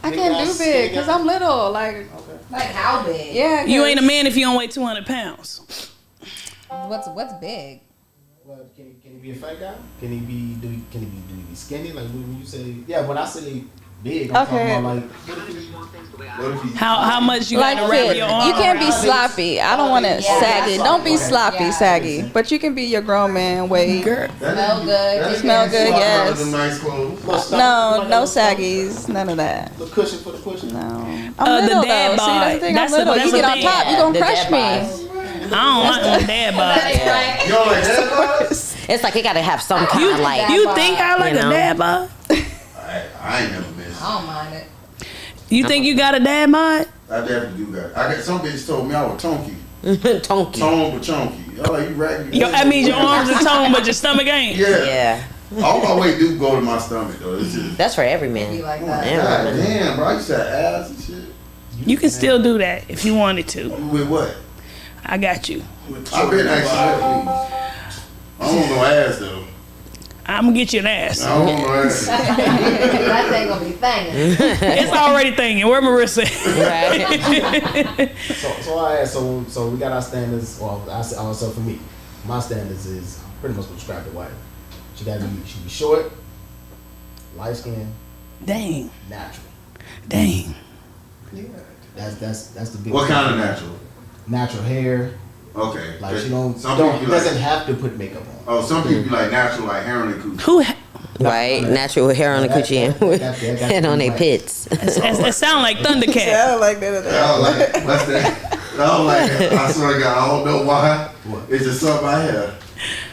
I Big can't guy, do skinny big because guy? I'm little. Like, Like how big? yeah. You 'cause- ain't a man if you don't weigh 200 pounds. What's big? Well, can he be a fat guy? Can he be skinny? Like when you say, yeah, when I say big, I'm Okay. talking about like What if he? How much you Like got to wrap fit. your arm You can't be around? sloppy. I don't want to Yeah. saggy. Don't be sloppy, Yeah. saggy. But you can be your grown man weight. Girl. Smell good. Smell good, yes. Them nice clothes. No saggies. None of that. the cushion for the pushing. No. I'm The little dad though. See, that's the bod. thing. That's I'm little. the You get on thing. top, you gonna The crush dad me. bod. I don't like no dad bod. You don't like that boss? It's like it gotta have some kind of like. You think I like You a know? dad bod? I ain't never been. I don't mind it. You think you got a dad bod? I definitely do that. I got some bitch told me I was tonky. Tonky. Tone but chunky. Oh, you raggedy. I mean, your arms are toned, but your stomach ain't. Yeah. Yeah, All my weight do go to my stomach though. It's just. that's for every Be man. like Oh that. my Yeah. God damn, bro. I used to have ass and shit. You can still do that if you wanted to. With what? I got you. I've been actually. I don't want no ass though. I'm gonna get you an ass. I don't want no ass. That thing gonna be thangin'. It's already thinking. Where Marissa? Right. So I asked, so we got our standards. Well, I said also for me, my standards is pretty much described the wife. She be short, light skin, Dang, natural. dang. That's the big. What kind of natural? Natural hair. Okay. Like she don't Some people be doesn't like. have to put makeup on. Oh, some people be like natural, like hair on their cooch. Who? Right? Natural hair on the coochie and on their pits. It sound like Thundercat. I don't like that. I don't like it. What's that? I don't like it. I swear to God, I don't know why. It's just something I have.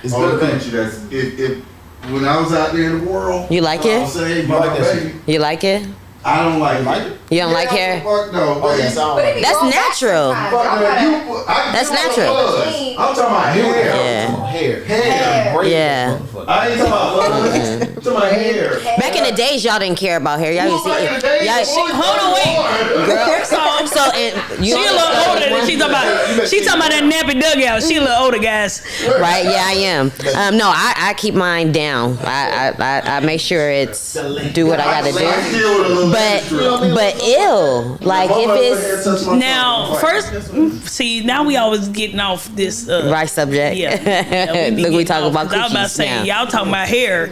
It's On the good. country, that's if when I was out there in the world. You like I it? was saying, You like my that baby, You like it? I don't like Like it. it? You don't like hair? Fuck no. Oh, baby. yes, I don't But it like be it. That's grown back natural. sometimes. Fuck Y'all no, gotta- That's I'm natural. talking about hair. Yeah. Hair. Hair. Great. Yeah. I ain't talking about buzz. I'm talking about hair. Back in the days, y'all didn't care about hair. Y'all used to Hold on, wait. girl. So, So and you she a little older than she talking about. She talking about that nappy dugout. She a little older, guys. Right? Yeah, I am. No, I keep mine down. I make sure it's do what I gotta do. But ill. Like if it's Now, first, see, now we always getting off this. right subject. Yeah. Look, we talking about I was about to coochies say, now. y'all talking about hair.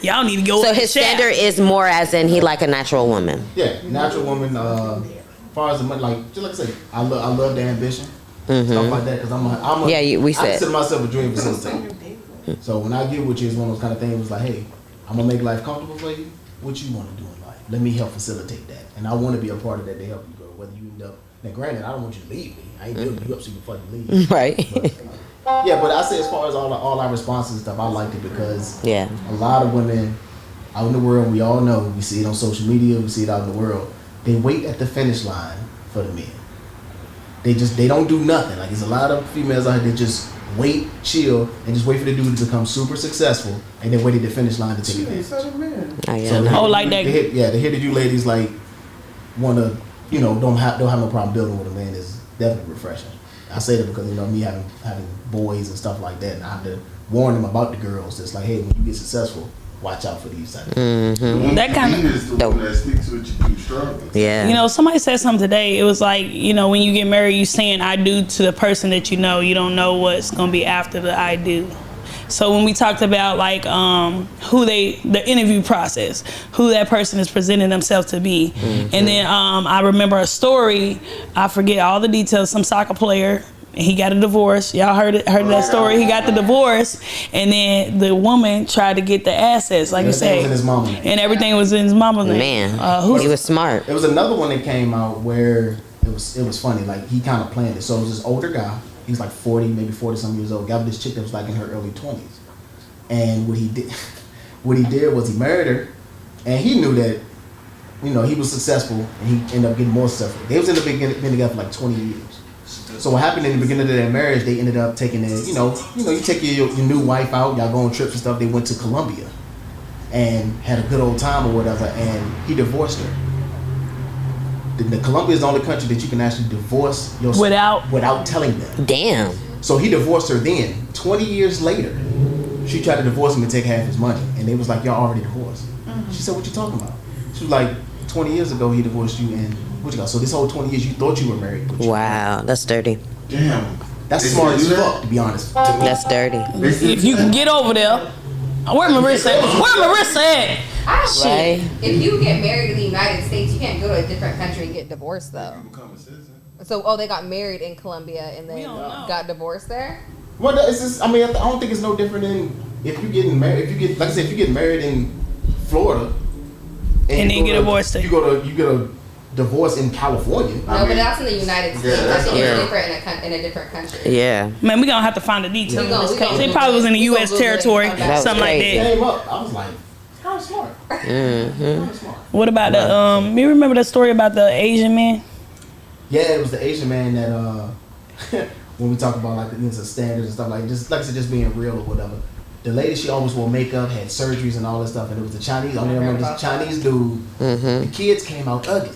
Y'all need to go. So with his the shaft. standard is more as in he like a natural woman. Yeah, natural woman. As far as the money, like just like I say, I love the ambition, stuff like that. Because I'm a Yeah, we I said. consider myself a dream facilitator. So when I get with you, it's one of those kind of things. It's like, hey, I'm gonna make life comfortable for you. What you want to do in life? Let me help facilitate that, and I want to be a part of that to help you grow. Whether you end up now, granted, I don't want you to leave me. I ain't building you up so you can fucking leave. Right. But, yeah, but I say as far as all our responses and stuff, I liked it because Yeah. a lot of women out in the world, we all know, we see it on social media, we see it out in the world, they wait at the finish line for the men. They don't do nothing. Like there's a lot of females out here that just wait, chill, and just wait for the dude to become super successful and then wait at the finish line to take advantage. Oh, yeah, So no. Oh, like that. the hit of you ladies like wanna, don't have no problem building with a man is definitely refreshing. I say that because me having boys and stuff like that, and I have to warn them about the girls. It's like, hey, when you get successful, watch out for these type of things. That kind of- is the one that sticks with you through struggling. Yeah. Somebody said something today. It was like, when you get married, you saying I do to the person that you know. You don't know what's gonna be after the I do. So when we talked about like the interview process, who that person is presenting themselves to be, and then I remember a story. I forget all the details. Some soccer player. He got a divorce. Y'all heard that story. He got the divorce, and then the woman tried to get the assets, like you Everything say, was in his mama's name. and everything was in his mama's name. Man, he was smart. There was another one that came out where it was funny. Like he kind of planned it. So it was this older guy. He was like 40, maybe 40 some years old. Got with this chick that was like in her early 20s. And what he did was he married her, and he knew that, he was successful, and he ended up getting more successful. They was in the beginning been together for like 20 years. So what happened in the beginning of their marriage? They ended up taking their, you take your new wife out, y'all go on trips and stuff. They went to Colombia, and had a good old time or whatever. And he divorced her. The Colombia is the only country that you can actually divorce your without telling them. Damn. So he divorced her then. 20 years later, she tried to divorce him and take half his money. And they was like, y'all already divorced. She said, what you talking about? She was like, 20 years ago he divorced you, and what you got? So this whole 20 years you thought you were married. But Wow, that's dirty. Damn. that's They smart still as do that? fuck, to be honest. To me. That's dirty. If you can get over there, where Marissa at? Where Marissa at? Right? If you get married in the United States, you can't go to a different country and get divorced though. Become a citizen. So, they got married in Colombia and then don't know. got divorced there? Well, it's just, I don't think it's no different than if you getting married. Like I said, if you get married in Florida And you then go get to- divorced there. you get a divorce in California. No, but that's in the United States. I that's think fair. it's different in a different country. Yeah. Man, we gonna have to find the details. We gonna- in this we case. gonna It probably was in the Google it. U.S. We gonna territory, Google it. That was something like crazy. that. Came up, I was like, kind of smart. Kind of smart. What about the you remember the story about the Asian man? Yeah, it was the Asian man that when we talk about like the standards and stuff like I said, just being real or whatever. The lady, she always wore makeup, had surgeries and all that stuff, and it was the Chinese. I only remember this Chinese dude. The kids came out ugly.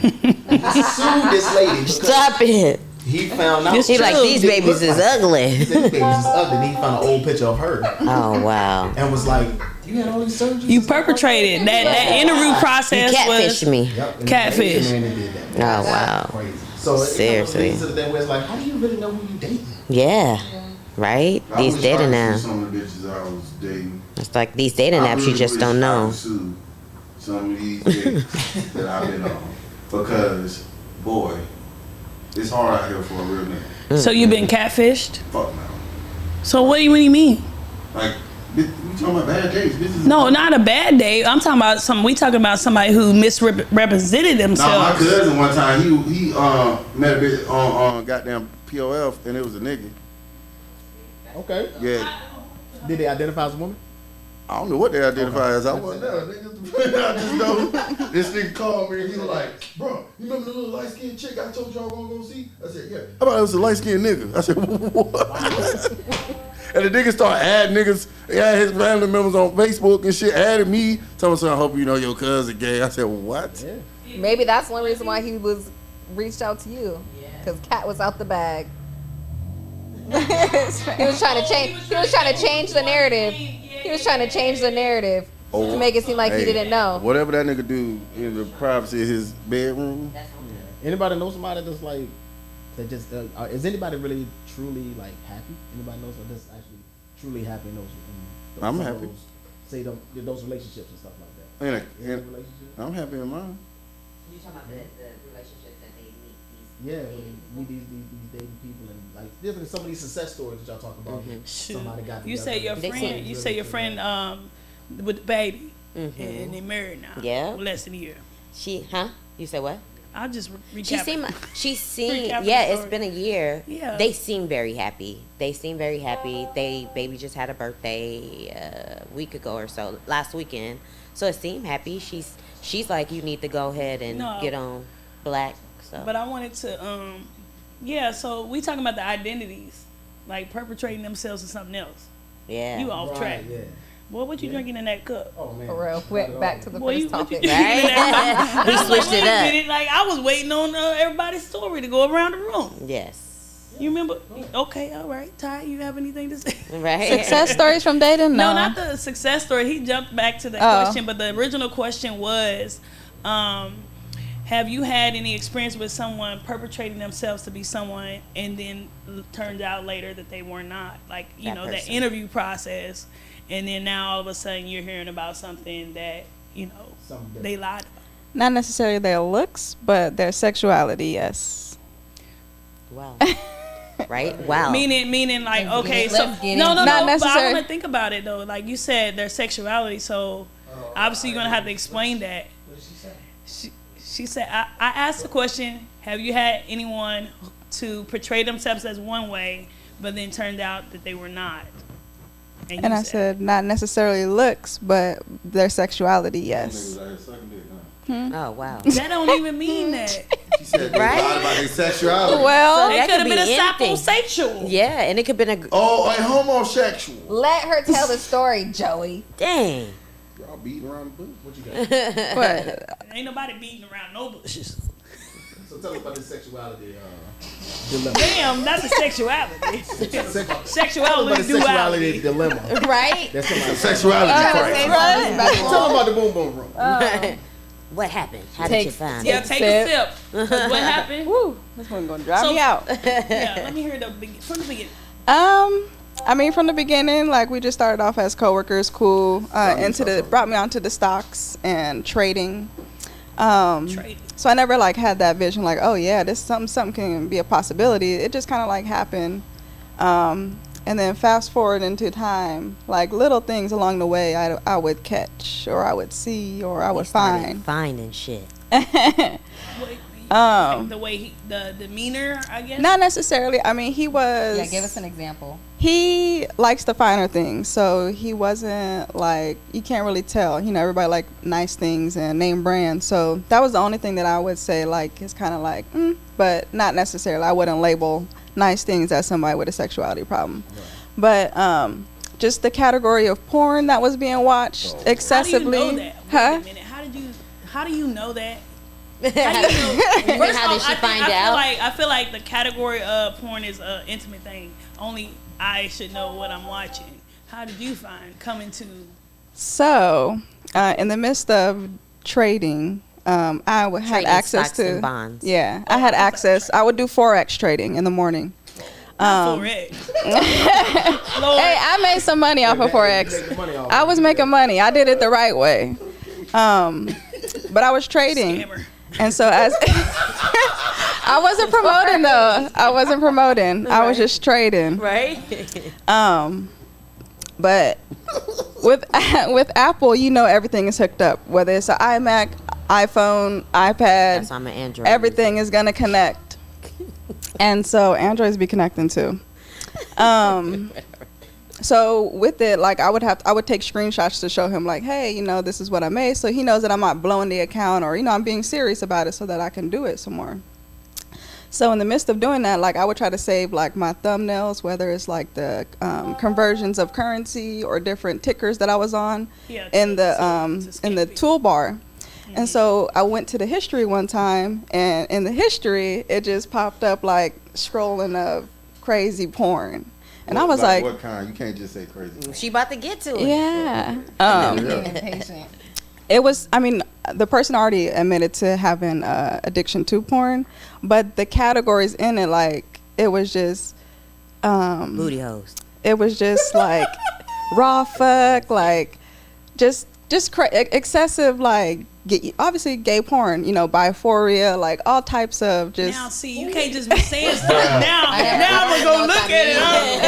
He sued this lady because Stop it. he found out. This He like, these babies is He ugly. said, these babies is ugly. And he found an old picture of her Oh, wow. and was like, "You had all these surgeries." You perpetrated that interview You process catfished was me. Yep, and Catfish. the Asian man that did that. Oh, wow. Crazy. So Seriously. it comes to the thing where it's like, how do you really know who you dating? Yeah. Right? I These wish I dating could now. see some of the bitches I was dating. It's like these dating I apps, you really just wish don't I know. could sue some of these dates that I've been on, because boy, it's hard out here for a real nigga. so you've been catfished. Fuck no. So what do you mean? Like We talking about bad dates. Bitches. No, not a bad date. I'm talking about some. We talking about somebody who misrepresented No, my themselves. cousin one time he met a bitch on goddamn POF and it was a nigga. Okay. Yeah. Did they identify as a woman? I don't know what they identify as. I wasn't there. Nigga. I just know this nigga called me and he was like, bro, you remember the little light skinned chick I told you I wasn't gonna see? I said, yeah. How about it was a light skinned nigga? I said, what? And the nigga started adding niggas. He had his family members on Facebook and shit, added me. Told me, I hope you know your cousin gay. I said, what? Yeah. Maybe that's one reason why he was reached out to you. Because Cat was out the bag. He was trying to change. He was trying to change the narrative. He was trying to change the narrative to make it seem like he didn't know. Whatever that nigga do in the privacy of his bedroom. Anybody know somebody that's like that? Just is anybody really truly like happy? Anybody knows or just actually truly happy in those? I'm some of happy. Those, say those relationships and stuff like that. And, Is there a relationship? I'm happy in mine. You talking about the relationships that they meet Yeah, when we these dating people and like different some of these success stories that y'all talk about. Shoot. Somebody got You say your They friend. seem You say your friend with the baby, Mm-hmm. and they married now. Yeah. Less than a year. You say what? I'll just recap. She seemed, Recap the yeah, it's story. been a year. Yeah. They seem very happy. Baby just had a birthday a week ago or so, last weekend. So it seemed happy. She's like, you need to go ahead and No. get on Black. So But I wanted to, yeah. So we talking about the identities, like perpetrating themselves in something else. yeah. You off track. Yeah. Boy, what you drinking in that cup? Oh man. For real. Went back to the Boy, first what you topic. drinking in that cup? Right? We I was switched wait it a up. minute, like I was waiting on everybody's story to go around the room. Yes. You remember? Okay, all right. Ty, you have anything to say? Right. Success stories from dating? No, No, not the success story. He jumped back to that Oh. question, but the original question was, have you had any experience with someone perpetrating themselves to be someone and then turned out later that they were not? Like, you That know, that person. interview process, and then now all of a sudden you're hearing about something that, you know, Something different. they lied about. Not necessarily their looks, but their sexuality, yes. Wow. Right? Wow. Meaning like, okay, so Let's get no, into no, it. Not no. But I necessary. want to think about it though. Like you said, their sexuality. So obviously you're gonna have to explain that. She said, I asked the question, have you had anyone to portray themselves as one way, but then turned out that they were not? And you I said, not necessarily looks, but their sexuality, yes. Oh, wow. that don't even mean that. She said they Right? lied about their sexuality. Well, It that could have could been be a anything. saposexual. Yeah, and it could have been a. Oh, and homosexual. Let her tell the story, Joey. Dang. Y'all beating around the bush. What you got? but Ain't nobody beating around no bushes. So tell us about this sexuality dilemma. Damn, that's a sexuality. Tell us about Sexuality, the sexuality duality. dilemma. Right? That's somebody. Sexuality crisis. Tell them about the boom boom room. What happened? How did you find Yeah, it? take a sip. 'Cause what happened? woo, this one's gonna drive So- me out. Yeah, let me hear from the beginning. I mean, from the beginning, like we just started off as coworkers, cool. Brought me onto the stocks and trading. Trading. So I never like had that vision, like, oh yeah, this something can be a possibility. It just kind of like happened. And then fast forward into time, like little things along the way, I would catch, or I would see, or I would find. Finding shit. Like the way the demeanor, I guess. Not necessarily. I mean, he was. Yeah, give us an example. He likes the finer things, so he wasn't like, you can't really tell. You know, everybody like nice things and name brands. So that was the only thing that I would say, like, it's kind of like, but not necessarily. I wouldn't label nice things as somebody with a sexuality problem. Right. But just the category of porn that was being watched excessively. How do you know that? Huh? Wait a minute. How do you know that? How did she find out? I feel like the category of porn is an intimate thing. Only I should know what I'm watching. How did you come into? So, in the midst of trading, I had Trading access stocks to and bonds. Yeah, I had access. I would do forex trading in the morning. Forex. Lord, Hey, I made some money off of forex. I was making money. I did it the right way. But I was trading. scammer. And so as I wasn't promoting though. I wasn't promoting. I was just trading. Right? But with Apple, you know everything is hooked up. Whether it's an iMac, iPhone, iPad, That's why I'm an Android. everything is gonna connect. And so Androids be connecting too. So with it, like I would take screenshots to show him like, hey, you know, this is what I made, so he knows that I'm not blowing the account, or, you know, I'm being serious about it so that I can do it some more. So in the midst of doing that, like I would try to save like my thumbnails, whether it's like the conversions of currency or different tickers that I was on Yeah, in the to toolbar. And so I went to the history one time, and in the history, it just popped up like scrolling of crazy porn. And I was like, what kind? You can't just say crazy. She about to get to it. yeah. Being impatient. It was, I mean, the person already admitted to having addiction to porn, but the categories in it, like, it was just, Booty hoes. it was just like raw fuck, like, just excessive, like, obviously gay porn, you know, biphoria, like all types of just. Now, see, you can't just be saying stuff. Now I'm gonna go look at it.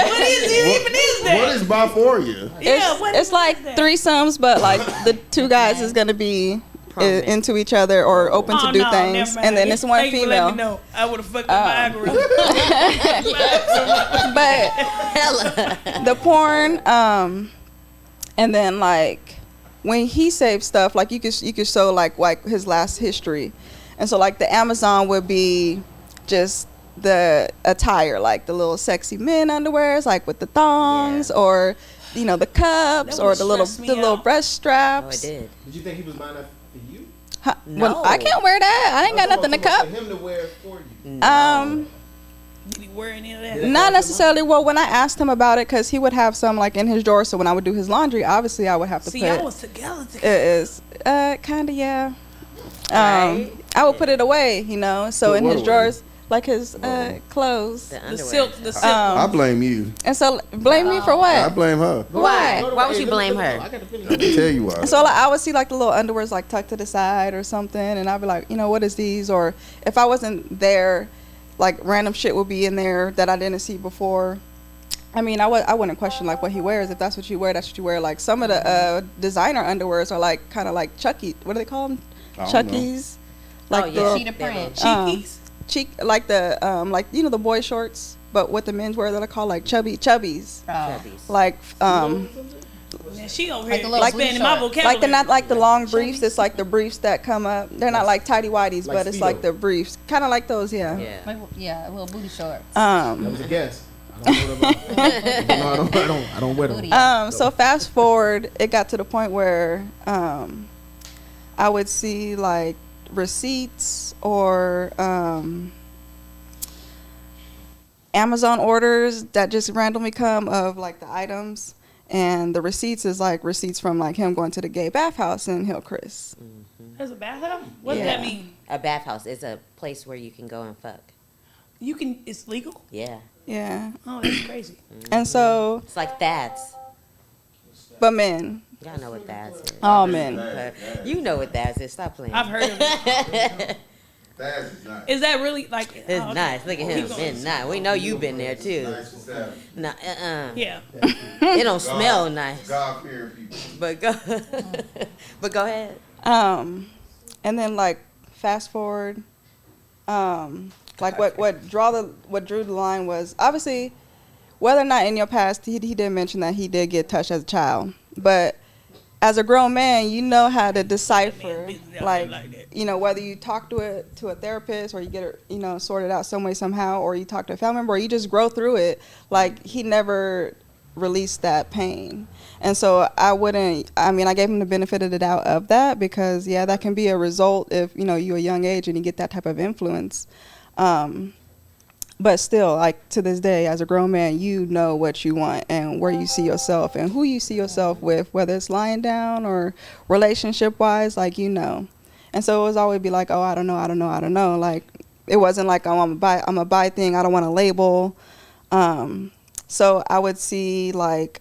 What is it even? Is that? What is Biphoria? Yeah, what It's is like that? threesomes, but like the two guys is gonna be into each other or open to do no, things, never mind. and then it's one Thank you for letting female. me know. I would have fucked up my algorithm. But the porn, and then like when he saved stuff, like you could show like his last history, and so like the Amazon would be just the attire, like the little sexy men underwears, like with the thongs, or you know the cups, That or would the little stress me out. breast Oh, straps. it did. Did you think he was buying that for you? Huh, well, No. I can't wear that. I ain't got nothing to cup. For him to wear it for you. Did he wear any of that? Not necessarily. Well, when I asked him about it, because he would have some like in his drawer, so when I would do his laundry, obviously I would have to See, put. y'all was together. It is kind of, yeah. Right. I would put it away, you know. So Put in what his away? drawers, like his clothes. The The underwear. silk, the silk. I blame you. And so blame me for I what? blame her. Why? Go to Why work. would Hey, you let me- blame let me- her? I got to finish. I can tell you why. So like, I would see like the little underwears like tucked to the side or something, and I'd be like, you know, what is these? Or if I wasn't there, like random shit would be in there that I didn't see before. I mean, I wouldn't question like what he wears. If that's what you wear, that's what you wear. Like some of the designer underwears are like kind of like Chucky. What do they call them? I don't know. Chuckies. Oh, Like yeah. the Cheetah print. Cheekies. cheek, like the like you know the boy shorts, but what the men's wear that are called like chubbies. Oh. Chubbies. Like Man, she over Like here a little expanding blue my short. vocabulary. like the not like the long briefs. It's like the briefs that come up. They're not like tidy whities, Like but it's Speedo. like the briefs, kind of like those. Yeah. Yeah. Like, yeah, a little booty shorts. That was a guess. I don't know about. No, I don't wear them. Booty. So fast forward, it got to the point where I would see like receipts or Amazon orders that just randomly come of like the items, and the receipts is like receipts from like him going to the gay bathhouse in Hillcrest. There's a bathhouse? What does Yeah. that mean? A bathhouse is a place where you can go and fuck. You can, it's legal? Yeah. Yeah, Oh, that's crazy. and so It's like Thad's. but men, Y'all know what Thad's is. all men. You know what Thad's is. Stop playing. I've heard of it. That is nice. Is that really like? It's oh, okay. nice. Look at him. Keep going. It's nice. We know you've been there too. Nice for Saturday. No, Yeah. It don't smell nice. God fearing people. But go. But go ahead. And then like fast forward, like what drew the line was obviously whether or not in your past he did mention that he did get touched as a child, but as a grown man you know how to decipher like you know whether you talk to a therapist or you get it you know sorted out some way somehow, or you talk to a family member, or you just grow through it. Like he never released that pain. And so I gave him the benefit of the doubt of that, because yeah, that can be a result if you know you're a young age and you get that type of influence. But still, like to this day, as a grown man, you know what you want and where you see yourself and who you see yourself with, whether it's lying down or relationship wise, like you know. And so it was always be like, oh, I don't know. Like it wasn't like, oh, I'm a buy thing. I don't want to label. So I would see like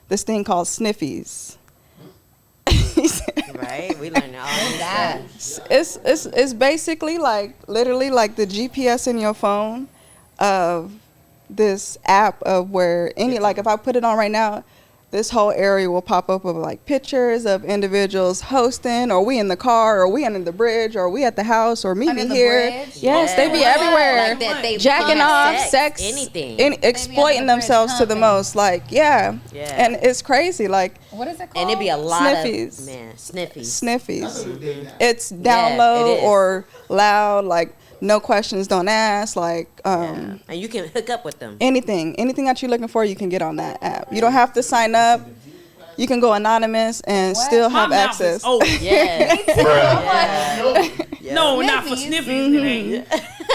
this thing called sniffies. Right? We learned all of that. It's basically like literally like the GPS in your phone of this app of where any like if I put it on right now, this whole area will pop up of like pictures of individuals hosting, or we in the car, or we under the bridge, or we at the house, or meet Under me the here. bridge? Yes, they be Yeah. everywhere. Like that they Jacking love off, sex, anything. exploiting under the bridge themselves to the humping. most. Like, yeah. Yeah. And it's crazy. Like, What is it called? And it'd be a lot Sniffies. of man sniffies. sniffies. It's down Yeah, low it is. or loud, like no questions, don't ask, like And you can hook up with them. anything that you're looking for, you can get on that app. You don't have to sign up. You can go anonymous and still My have mouth access. is open. Yeah. No, not for Sniffies. sniffies. It ain't.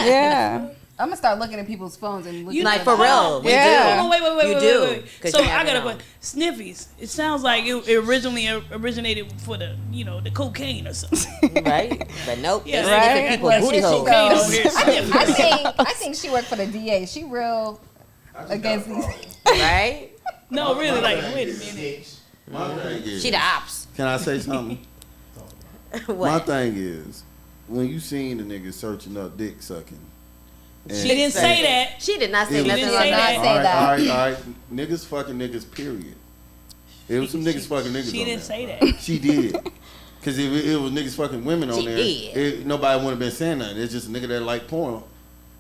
Yeah. I'm gonna start looking at people's phones and looking. Like at for them. real. Wait, You Yeah. do. Wait, You do, wait. 'cause So you I never gotta know. put sniffies. It sounds like it originally originated for the the cocaine or something. Right? But nope. Yeah, It's right. sniffing people's Well, booty here she holes. Cocaine goes. over here sniffing. I think she worked for the DA. She real against these. Right? No, really, like wait a minute. My thing is, She the ops. can I say something? My What? thing is, when you seen the nigga searching up dick sucking. and- She didn't say that. She did not say It was- nothing didn't like say that. that. Say that. All right. Niggas fucking niggas, period. It was some niggas fucking niggas She on didn't there. say that. She did. Because if it was niggas fucking women on She there, did. nobody would have been saying that. It's just a nigga that like porn.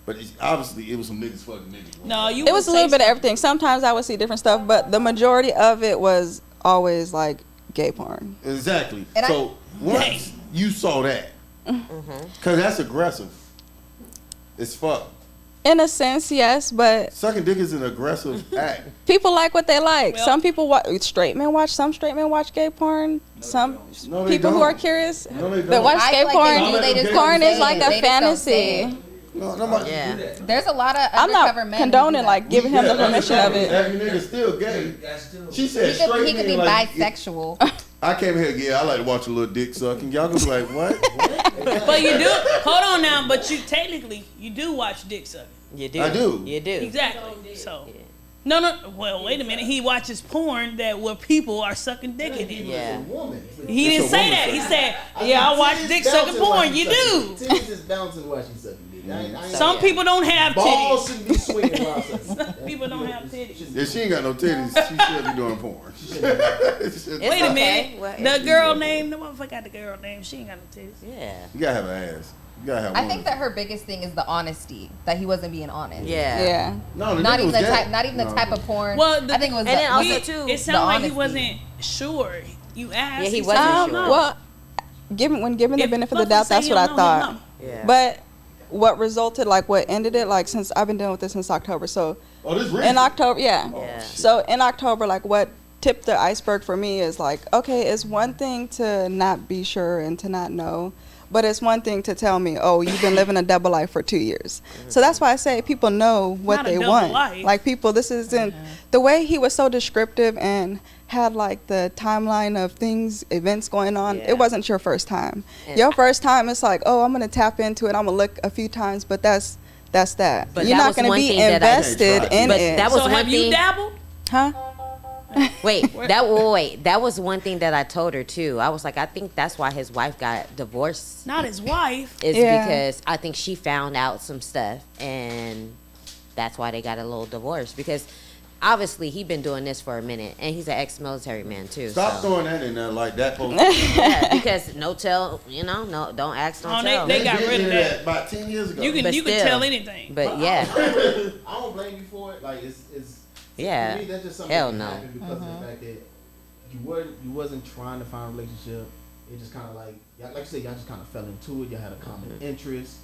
But obviously, it was some niggas fucking niggas. No, you. It was would a little say bit of everything. Sometimes I would see different stuff, but the majority of it was always like gay porn. Exactly. And So once you saw that, because that's aggressive. It's fuck. In a sense, yes, but Sucking dick is an aggressive act. people like what they like. Well- Some people watch straight men watch. Some straight men watch gay porn. Some No, they people who don't. are curious No, they that don't. watch I gay like porn. they do, they just Porn don't is say like it. a They just don't say fantasy. it. No, Yeah. There's a lot of I'm undercover not men. condoning like giving him the Yeah, permission of it. Every nigga still gay. She said He straight could men, be like, bisexual. I came here, yeah, I like to watch a little dick sucking. Y'all gonna be like, what? But you do. Hold on now. But you technically you do watch dick sucking. You do. I do. You do. Exactly. So. No. Well, wait a minute. He watches porn where people are sucking dick in it. Yeah. He It's didn't a say woman that. thing. He said, "Yeah, I watch dick sucking porn." You do. Titties just bouncing while she's sucking dick. I ain't- Some people don't have balls titties. shouldn't be swinging while sucking. Some people don't have titties. If she ain't got no titties, she should be doing porn. It's Wait a okay. minute. Well, The girl name, the motherfucker got the girl name. She ain't got no titties. Yeah. You gotta have an ass. You gotta have I one. think that her biggest thing is the honesty. That he wasn't being honest. Yeah. Yeah. No, the Not nigga even was the gay. type. Not even the No. type of porn. Well, I think it was. and then also He- too, it sounded like he honesty. wasn't sure. You asked. Yeah, he said, wasn't "I don't sure. know." Well, when given the If benefit of the motherfucker doubt, say that's he what I don't know, he'll thought. know. Yeah. But what resulted, like what ended it, like since I've been dealing with this since October. So Oh, this in recent. October, yeah. Yeah. So in October, like what tipped the iceberg for me is like, okay, it's one thing to not be sure and to not know, but it's one thing to tell me, oh, you've been living a double life for 2 years. So that's why I say people know what Not a they double want. life. Like people, this isn't the way he was so descriptive and had like the timeline of things, events going on. Yeah. It wasn't your first time. And Your first time, it's like, oh, I'm gonna tap into it. I'm gonna look a few times, but that's that. But You're that not was gonna one be thing that I- invested in But it. that was So one have you thing- dabbled? Huh? Wait, that was one thing that I told her too. I was like, I think that's why his wife got divorced. Not his wife. Is Yeah. because I think she found out some stuff, and that's why they got a little divorce. Because obviously he been doing this for a minute, and he's an ex-military man too. Stop so. throwing that in there like that. Folks. Yeah, because no tell, no, don't ask, don't Oh, tell. they got did rid of do that. about 10 years ago. You can But you can still. tell anything. But yeah, I don't blame you for it. Like it's Yeah. For me, that's just something Hell that no. happened because of the fact that you wasn't trying to find a relationship. It just kind of like you said, y'all just kind of fell into it. Y'all had a common interest,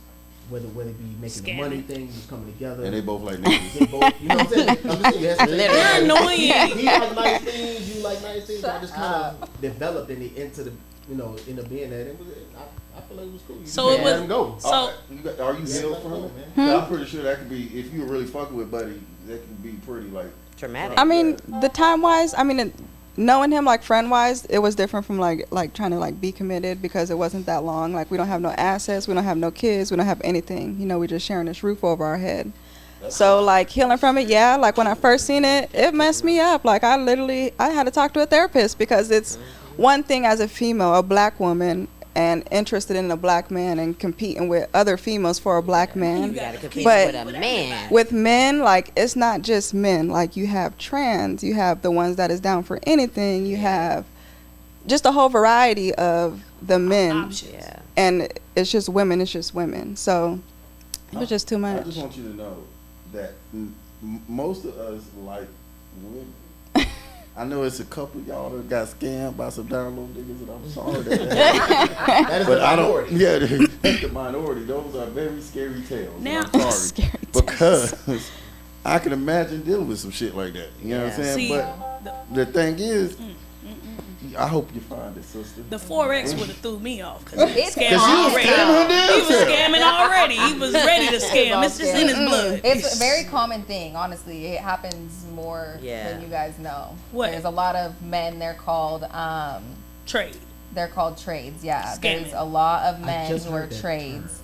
whether it be making the money Scamming. thing, just coming together. And they both like niggas. They both, you know what I'm saying? I'm just saying, you have to- Literally. You're annoying. He like nice things, you like nice things. I just kind of developed and it into the, end up being that. I feel like it was cool. You So just it let was- him go. so- Are you Yeah, healed let from go, it? man. 'Cause I'm pretty sure that could be, if you were really fucking with Buddy, that could be pretty like. traumatic. I mean, the time wise, I mean, knowing him like friend wise, it was different from like trying to like be committed because it wasn't that long. Like we don't have no assets, we don't have no kids, we don't have anything. You know, we're just sharing this roof over our head. So like healing from it, yeah. Like when I first seen it, it messed me up. Like I had to talk to a therapist because it's one thing as a female, a black woman, and interested in a black man and competing with other females for a black man. You gotta compete But with a man. with men, like, it's not just men. Like, you have trans, you have the ones that is down for anything, you have just a whole variety of the men. Options. Yeah. And it's just women. So it was just too I much. just want you to know that most of us like women. I know it's a couple of y'all that got scammed by some down low niggas, and I'm sorry That is but the I don't. minority. Yeah, that's the minority. Those are very scary tales. Now- and I'm sorry Scary because I can imagine dealing with some shit like that. You know what I'm Yeah. saying? See, But the thing is, I hope you find it, sister. The 4X would have threw me off because he was It's scamming common. already. Scamming her He was damn self. scamming already. He was ready to scam. It's just in his blood. It's a very common thing, honestly. It happens more Yeah. than you guys know. What? There's a lot of men. They're called trade. trades. Yeah, Scamming. there's a lot of men just who are heard that trades.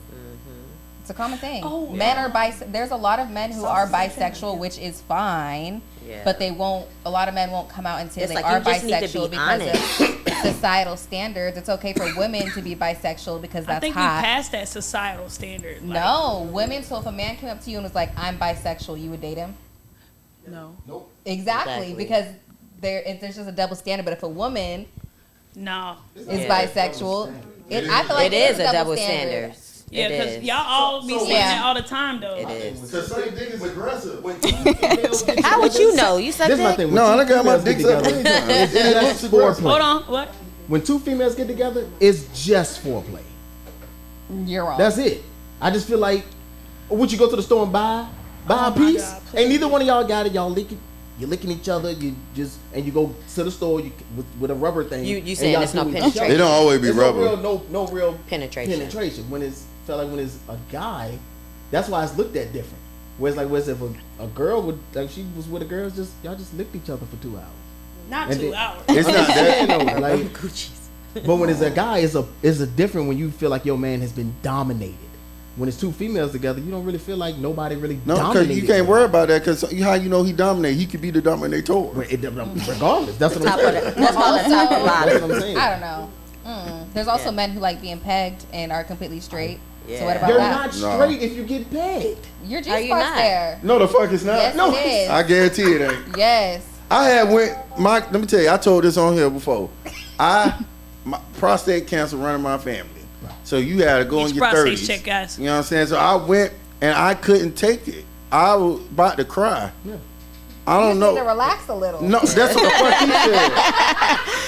It's a common thing. Oh, Men are There's a lot of men who are bisexual, which is fine. Yeah. But they won't. A lot of men won't come out and say It's they like are you just need to bisexual be because honest. of societal standards. It's okay for women to be bisexual because I that's think we hot. passed that societal standard. Like, No, women. So if a man came up to you and was like, "I'm bisexual," you would date him. No. Exactly, Exactly. because there's just a double standard. But if a woman No. is Yeah. bisexual, I feel like It is a double standard. Yeah, It because is. y'all all be saying Yeah. that all the time, though. It is. Because some dick is aggressive. When two females get How would together- you know? You suck This is my dick? thing. When No, two I got my females get dick sucked together, many times. it's It just looks aggressive. foreplay. Hold on. What? When two females get together, it's just foreplay. You're wrong. That's it. I just feel like, would you go to the store and buy Oh a my piece? God, Ain't neither one of y'all got it. Y'all you're licking each other. You just and you go to the store with a rubber thing. You and saying y'all there's no doing each penetration? other. It don't always be There's rubber. No real Penetration. When it's felt like when it's a guy, that's why it's looked at different. Whereas if a girl would like she was with a girl, y'all just licked each other for 2 hours. Not And 2 then- hours. It's not that. No, like, but when it's a guy, it's a different when you feel like your man has been dominated. When it's two females together, you don't really feel like nobody really No, because dominated. you can't worry about that. Because how you know he dominate? He could be the dominator. Regardless, that's what Top I'm of saying. the, that's called the top of the That's bottom. what I'm saying. I don't know. There's also Yeah. men who like being pegged and are completely straight. So Yeah. what about You're that? not straight if you get pegged. Your Are you G-spot's not? there. No, the fuck it's not. Yes, no, it is. I guarantee it ain't. Yes. I had let me tell you, I told this on here before. My prostate cancer running my family. So you had to go Get in your your prostate 30s. check, guys. You know what I'm saying? So I went and I couldn't take it. I was about to cry. Yeah. I don't You need to know. relax a little. No, that's what the fuck he said.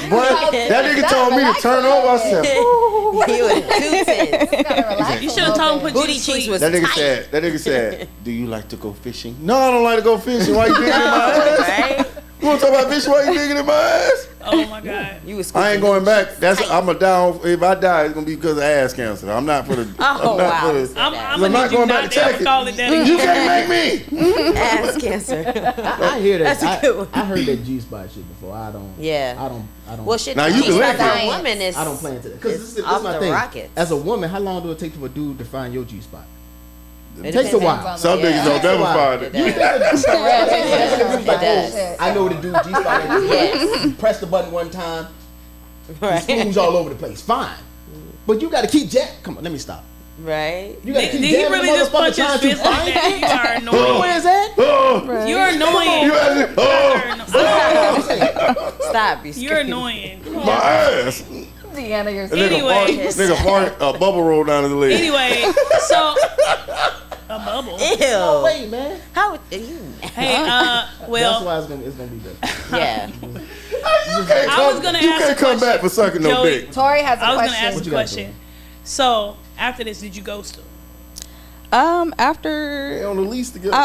But that nigga told me to turn over. I said, He was too tense. You gotta relax You a should have little told him bit. put Booty you to cheeks sleep. was that nigga said, do you like to go fishing? No, I don't like to go fishing. Why you digging in my ass? Right? You want to talk about fishing? Why you digging in my ass? Oh my God. You was I ain't going back. I'm a down. If I die, it's gonna be because of ass cancer. I'm not for the. Oh, I'm not wow. for You the. said I'm that. I'm gonna not need you going back not to to check ever it. call it that again. You can't make me. Ass cancer. I hear that. That's a good one. I heard that G-spot shit before. I don't. Yeah. I don't. Well, shit. Now, you can G-spot lick for it. a woman is. I don't plan to. Because it's this off is my the thing. rockets. As a woman, how long do it take for a dude to find your G-spot? It takes a depends while. on- Some yeah. niggas don't never Wow. find It it. does. It does. I know the dude G-spot. Yes. Press the button one time. Right. Screws all over the place. Fine. But you got to keep Come on, let me stop. Right. You got to Did keep he jabbing really the just punch motherfucker his trying to fist like find that? it. You are annoying. Where's that? Oh, You're annoying. you had it. Oh, Stop. You're annoying. my ass. Deanna, you're That Anyway. nigga fart, a bubble roll down his leg. Anyway, so a bubble. Ew. Wait, man. How are you? Hey, That's well, why it's gonna be good. Yeah. I was gonna You ask can't a come question. back for sucking no Joey, dick. Tori has a I was gonna question. ask What a you got, question. So after this, did you ghost him? After On the lease together.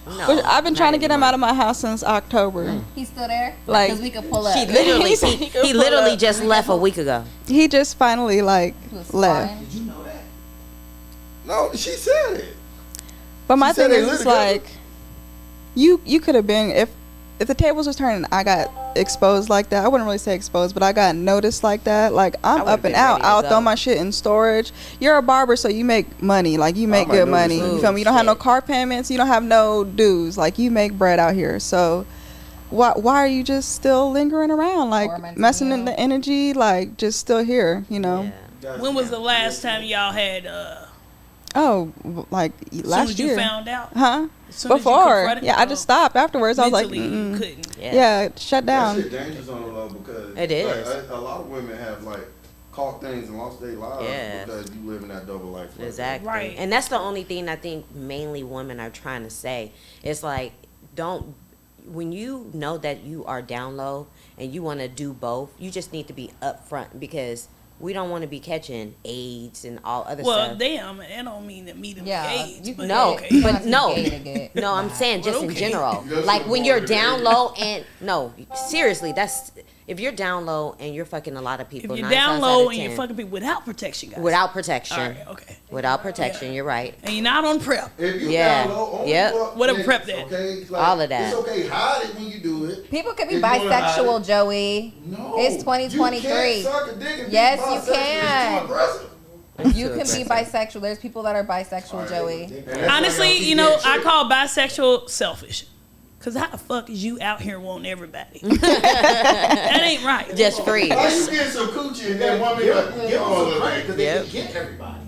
No. I've been trying to get him out of my house since October. He's still there? Like- Because we could pull up. He literally, He said he could he pull literally up. just left a week ago. He just finally like He was left. fine. No, she said it. But my She said thing they is, live it's together. like you could have been if the tables was turning, I got exposed like that. I wouldn't really say exposed, but I got noticed like that. Like I'm would've up and been out. ready to I'll go. throw my shit in storage. You're a barber, so you make money. Like you make might good know money. this You too. feel me? You don't have no Shit. car payments. You don't have no dues. Like you make bread out here. So why are you just still lingering around? Like Tormenting messing you. in the energy. Like just still here. You know. Yeah. When was the last time y'all had? Oh, like As last soon as year. you found out. Huh? As soon as you Before. confronted- Yeah, I just stopped afterwards. I was like, Mentally, you mm-mm. couldn't. Yeah, shut That down. shit dangerous on the low because It is. Like, a lot of women have like caught things and lost their lives Yeah. because you live in that double life. like that. Exactly. Right. And that's the only thing I think mainly women are trying to say. It's like, when you know that you are down low and you want to do both, you just need to be upfront because we don't want to be catching AIDS and all other Well, stuff. damn, that don't mean that me to Yeah, AIDS. you But No, okay. You but don't have to no. be gay to get- No, I'm saying just Well, in okay. general. That's Like what when you're more down it is. low and no, seriously, that's if you're down low and you're fucking a lot of If people. you're 9 down times out low of and you're 10, fucking people without protection, guys. without protection, All right, okay. without protection, you're right. And you're not on prep. If you Yeah. down low, only Yep. fuck Whatever niggas, prep that. Okay? All of that. It's okay, hide it when you do it. People could be If you wanna hide bisexual, it. Joey. No. It's 2023. You can't suck a dick and be Yes, you bisexual. can. It's too aggressive. You can be bisexual. There's people that are bisexual, Joey. And that's why Honestly, y'all you know, keep I that call bisexual selfish. Cause how the fuck is you out here wanting everybody? That ain't right. Just free. shit. Why you getting some coochie and then one Give minute them some credit because they Yep. can get everybody.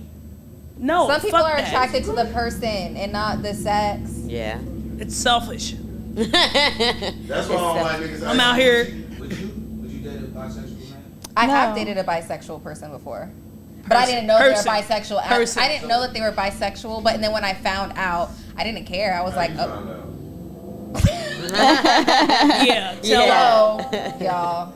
No, Some people fuck are that. attracted to the person and not the sex. Yeah. It's selfish. That's why I don't like niggas. I'm out here. Would you date a bisexual man? I have No. dated a bisexual person before. But I Person. didn't know they were Person. bisexual. Person. I didn't know that they were bisexual, but then when I found out, I didn't care. I was like, oh. Yeah. Tell Yeah. So, y'all,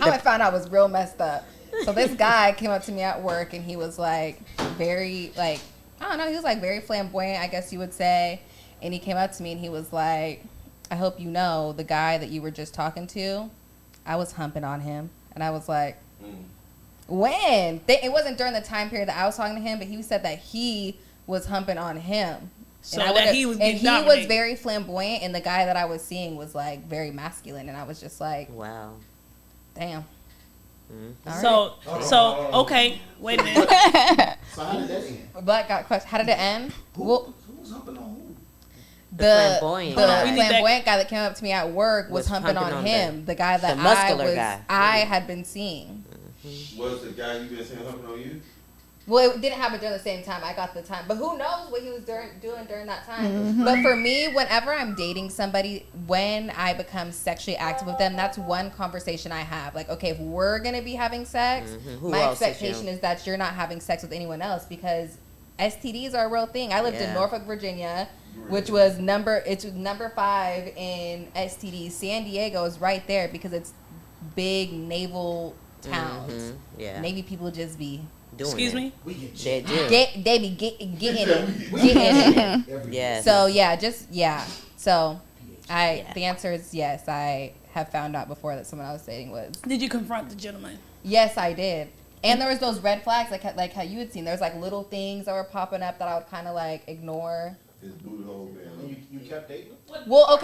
how I found out was real messed up. So this guy came up to me at work and he was like very like, I don't know, he was like very flamboyant, I guess you would say. And he came up to me and he was like, I hope you know the guy that you were just talking to, I was humping on him. And I was like, when? It wasn't during the time period that I was talking to him, but he said that he was humping on him. So And I that would've- he was and getting he was dominated. very flamboyant, and the guy that I was seeing was like very masculine, and I was just like, Wow. damn. All right. So okay. Wait a minute. So how did that end? But got question. How did it end? Well, Who was humping on who? the flamboyant the guy. We need that- flamboyant guy that came up to me at work was Was humping humping on on him. The guy that the muscular I guy. I had been seeing. Was the guy you been saying something on you? Well, it didn't happen during the same time. I got the time, but who knows what he was doing during that time. But for me, whenever I'm dating somebody, when I become sexually active with them, that's one conversation I have. Like, okay, if we're gonna be having sex, Who my else is expectation you? is that you're not having sex with anyone else because STDs are a real thing. I lived in Yeah. Norfolk, Virginia, which was number 5 in STDs. San Diego is right there because it's big naval towns. Yeah. Navy people just be Doing Excuse it. me. We get They shit. do. they be getting it, We getting get it. shit every Yeah. So yeah. So Yeah. the answer is yes. I have found out before that someone I was dating was. Did you confront the gentleman? Yes, I did. And there was those red flags like how you had seen. There's like little things that were popping up that I would kind of like ignore. His booty hole, man. And you kept dating? Well,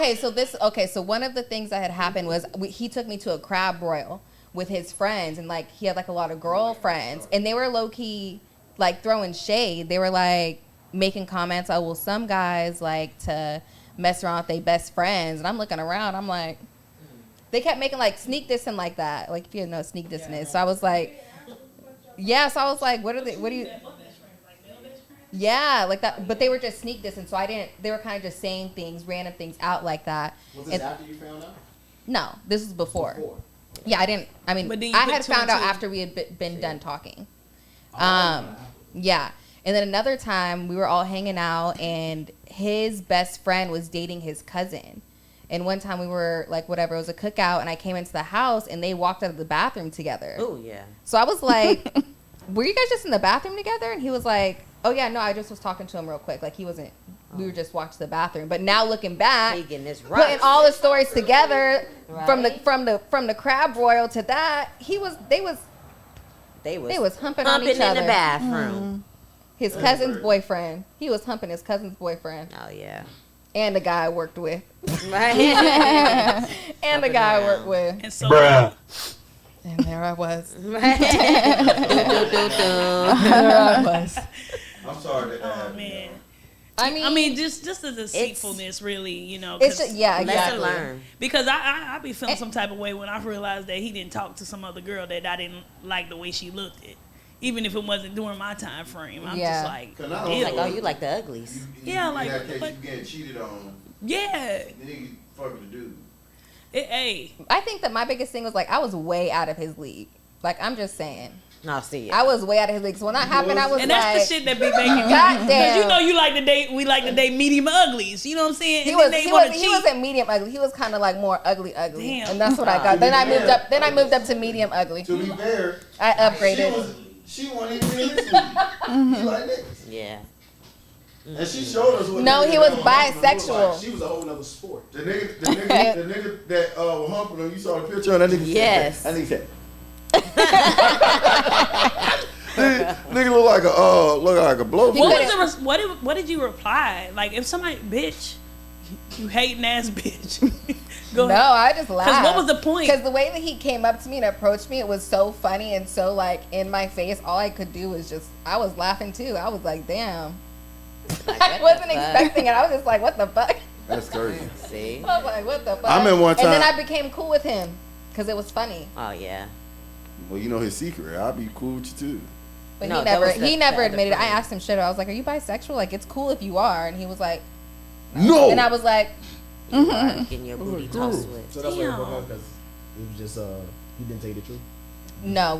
so one of the things that had happened was he took me to a crab broil with his friends, and like he had like a lot of girlfriends, and they were low key like throwing shade. They were like making comments, oh well, some guys like to mess around with their best friends, and I'm looking around, I'm like, they kept making like sneak this and like that, like if you know what sneak this is. So I was like, yeah, so I was like, what do you? Yeah, like that, but they were just sneak dissing, so I didn't. They were kind of just saying things, random things out like that. Was this And- after you found out? No, this was before. Before. Yeah, I didn't. I mean, But then you I put had two and found out two. after we had been done talking. Oh, Yeah, and then another time we were all hanging out, and his best friend was dating his cousin. And one time we were like, whatever, it was a cookout, and I came into the house, and they walked out of the bathroom together. Oh yeah. So I was like, were you guys just in the bathroom together? And he was like, oh yeah, no, I just was talking to him real quick. Like he wasn't. We were just watching the bathroom. But now looking back, He getting this putting right. all the stories together from Right. the crab broil to that, they was humping on each in other. the bathroom. His cousin's boyfriend. He was humping his cousin's boyfriend Oh yeah. and the guy I worked with. Right. And the guy I worked with. And so And there I was. Right. There I was. I'm sorry that oh happened. man. I mean, just the deceitfulness, really, you know. it's 'cause- just, yeah, Lesson exactly. learned. Because I be feeling some type of way when I realized that he didn't talk to some other girl that I didn't like the way she looked at. even if it wasn't during my time frame. I'm Yeah. just like, Cause not ew. only- Like, oh, you like the uglies. Yeah, like, in that case, but- you getting cheated on. yeah. Then you fucking the dude. Hey, I think that my biggest thing was like I was way out of his league. Like I'm just saying, No, see, I was way out of his league. So when that happened, I was and like, that's the shit that be making me. God damn. Because you know you like to date. We like to date medium uglies. You know what I'm saying? He And then was they he wanna was he cheat. wasn't medium ugly. He was kind of like more ugly, Damn. and that's what I got. Then I moved up. Then I moved up to medium ugly. To be fair, I upgraded. she wasn't even in this league. He like niggas. yeah. And she showed us what No, niggas he was that humping them look bisexual. like. She was a whole nother sport. The nigga that was humping him, you saw the picture of that nigga? Yes. That nigga said. nigga look like a blowfish. What was the what did you reply? Like if somebody, bitch, you hating ass bitch. Go No, ahead. I just laughed. Because what was the point? Because the way that he came up to me and approached me, it was so funny and so like in my face. All I could do was just, I was laughing too. I was like, damn. Like, I what wasn't the fuck? expecting it. I was just like, what the fuck? That's crazy. See? I was like, what the fuck? I remember one And then time- I became cool with him because it was funny. Oh yeah. Well, you know his secret. I'll be cool with you too. But No, he that never was the admitted it. I friend. asked him straight up. I was like, are you bisexual? Like, it's cool if you are. And he was like, No. and I was like, You are getting your booty tossed with. So that's why Damn. it broke up because it was just he didn't tell you the truth. no,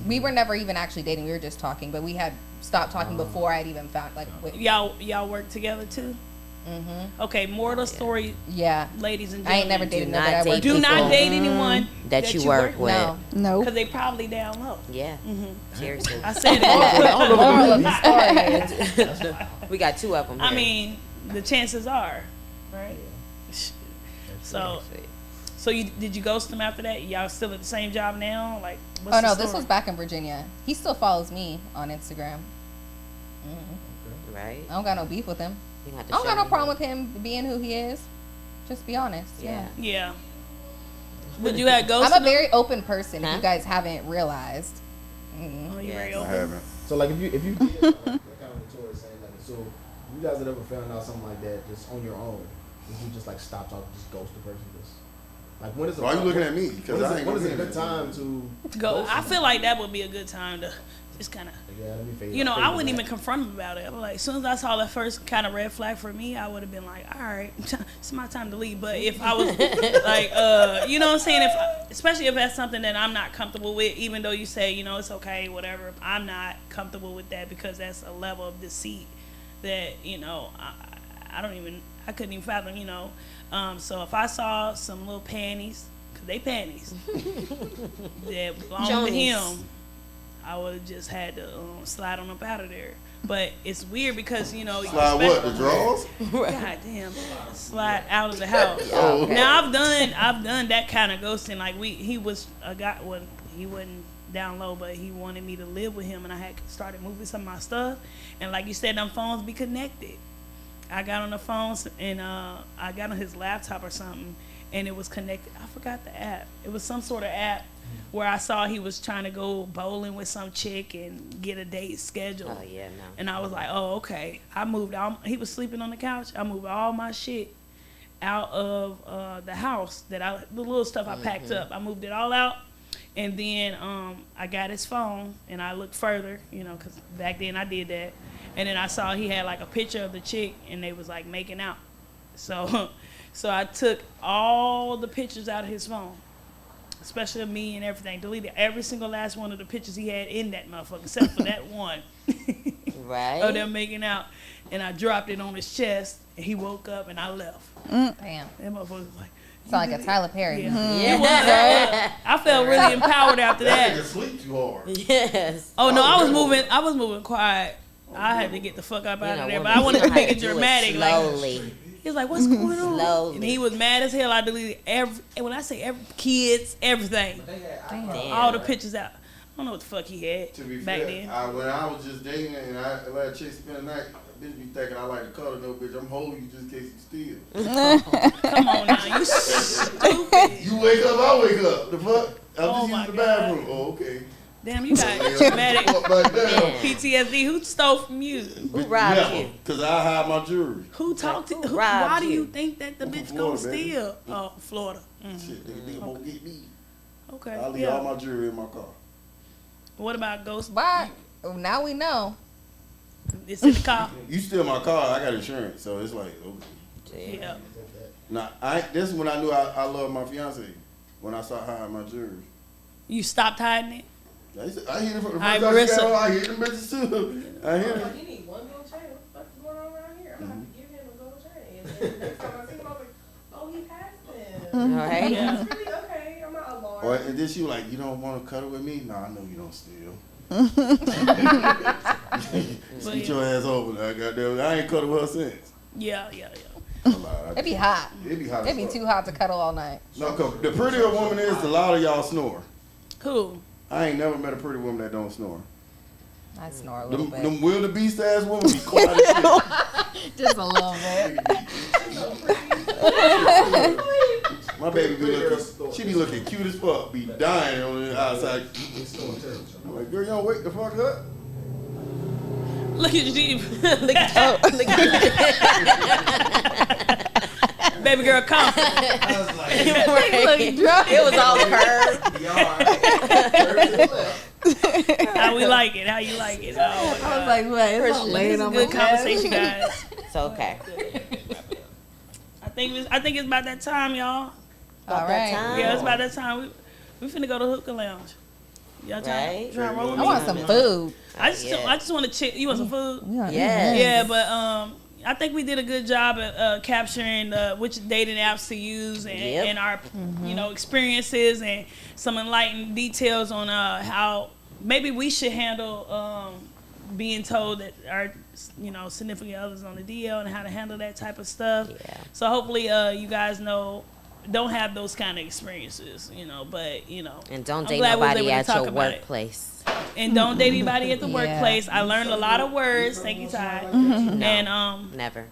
we were never even actually dating. We were just talking, but we had stopped talking Oh. before I'd even found like, y'all work together too. mm-hmm. Okay, moral story, yeah. ladies and I ain't gentlemen. never dated Do nobody not I date worked Do with. not people date anyone that you work with. No. Nope. because they probably down low. Yeah. Seriously. I said it. Moral of the story. We got two of them. I mean, the chances are, right? So did you ghost him after that? Y'all still at the same job now? Like, what's Oh the no, this story? was back in Virginia. He still follows me on Instagram. right? I don't got no beef with him. You have I to don't show got no me problem that. with him being who he is. Just be honest. Yeah. Yeah. Would you have ghosted I'm a him? very open person. If Huh? you guys haven't realized. Oh, you very Yes. I open. haven't. So like if you did like kind of notorious saying like so you guys had ever found out something like that just on your own, would you just like stop talking, just ghost the person, just like when is it? Why are you looking at me? Because I ain't when is gonna a be good time to Go. ghost I them? feel like that would be a good time to just kind of, Yeah, let me fade you know, fade I wouldn't that. even confront him about it. I'm like, as soon as I saw that first kind of red flag for me, I would have been like, all right, it's my time to leave. But if I was like, you know what I'm saying? Especially if that's something that I'm not comfortable with, even though you say, you know, it's okay, whatever. I'm not comfortable with that because that's a level of deceit that, you know, I couldn't even fathom, you know. So if I saw some little panties, because they panties, that belong to Jonies. him, I would have just had to slide on up out of there. But it's weird because, you know, Slide what? The especially- draws? God damn, slide out of the house. Oh, okay. Now I've done that kind of ghosting. Like he was a guy when he wasn't down low, but he wanted me to live with him, and I had started moving some of my stuff. And like you said, them phones be connected. I got on the phones and I got on his laptop or something, and it was connected. I forgot the app. It was some sort of app where I saw he was trying to go bowling with some chick and get a date scheduled. Oh yeah, no. And I was like, oh, okay. I moved all, he was sleeping on the couch. I moved all my shit out of the house the little stuff I packed up. I moved it all out. And then I got his phone and I looked further, you know, because back then I did that. And then I saw he had like a picture of the chick and they was like making out. So I took all the pictures out of his phone, especially of me and everything. Deleted every single last one of the pictures he had in that motherfucker, except for that one. Right. Of them making out. And I dropped it on his chest and he woke up and I left. Damn. That motherfucker was like, Sound like a Tyler Perry. yeah. Yeah. It was, I felt really empowered after That that. nigga sleep too hard. Yes. Oh no, I was Oh, moving quiet. I had to get the fuck up You out know, of there, women, but I wanted you know to how make it do dramatic. Like slowly. he was like, "What's going on?" Slowly. And he was mad as hell. I deleted every. And when I say every, kids, everything, They had Damn. all the pictures out. I don't know what the fuck he had To be back fair, then. when I was just dating and I let a chick spend the night, bitch be thinking I like to color no bitch. I'm holding you just in case you steal. Come on now, you stupid. You wake up, I wake up. The fuck? I'm Oh just my using the God. bathroom. Oh, okay. Damn, you got dramatic Fuck back down. Man. PTSD. Who stole from you? Who robbed you? Because I hide my jewelry. Who talked to? Who Why robbed do you? you think that the I'm from bitch gonna Florida, baby. steal? Oh, Florida. Shit, nigga won't get me. Okay. I leave Yeah. all my jewelry in my car. What about ghost? Bye. Now we know. It's in the car. You steal my car, I got insurance, so it's like, okay. Yeah. Nah, this is when I knew I loved my fiance. When I started hiding my jewelry. You stopped hiding it? I hit it from the Alright, first time Marissa. I hit them bitches too. I hit it. You need one gold chain. What the fuck is going on around here? I'm gonna have to give him a gold chain. And then next time I see him, I was like, oh, he has them. Right? Yeah. That's really okay. I'm not alarmed. Or and then she was like, you don't want to cuddle with me? Nah, I know you don't steal. Scoot your ass over there, goddamn. I ain't cuddled with her since. Yeah. It'd be hot. It'd be hot. It'd be too hot to cuddle all night. No, cause the prettier a woman is, the louder y'all snore. Who? I ain't never met a pretty woman that don't snore. I snore a little bit. Them wildebeest ass women be quiet as shit. Just a little bit. My baby be looking, she be looking cute as fuck, be dying on the outside. I'm like, girl, you don't wake the fuck up? Look at you. Baby girl, come. I was like, It was all curved. How we like it? How you like it? Oh, I was like, man, it's all this laying is a on good my chest. conversation, guys. It's okay. I think it's about that time, y'all. All right. Yeah, it's about that time. We finna go to Hookah Lounge. Y'all Right. trying to roll with I me? want some food. I just want to chill. You want some food? Yes. Yeah, but I think we did a good job at capturing which dating apps to use and our experiences and some enlightened details on how maybe we should handle being told that our significant others on the DL and how to handle that type of stuff. Yeah. So hopefully you guys don't have those kind of experiences, but And don't I'm date glad we was nobody able to at talk your about it. workplace. And don't date anybody at the Yeah. workplace. I learned a lot of words. Thank you, Ty. No, And never.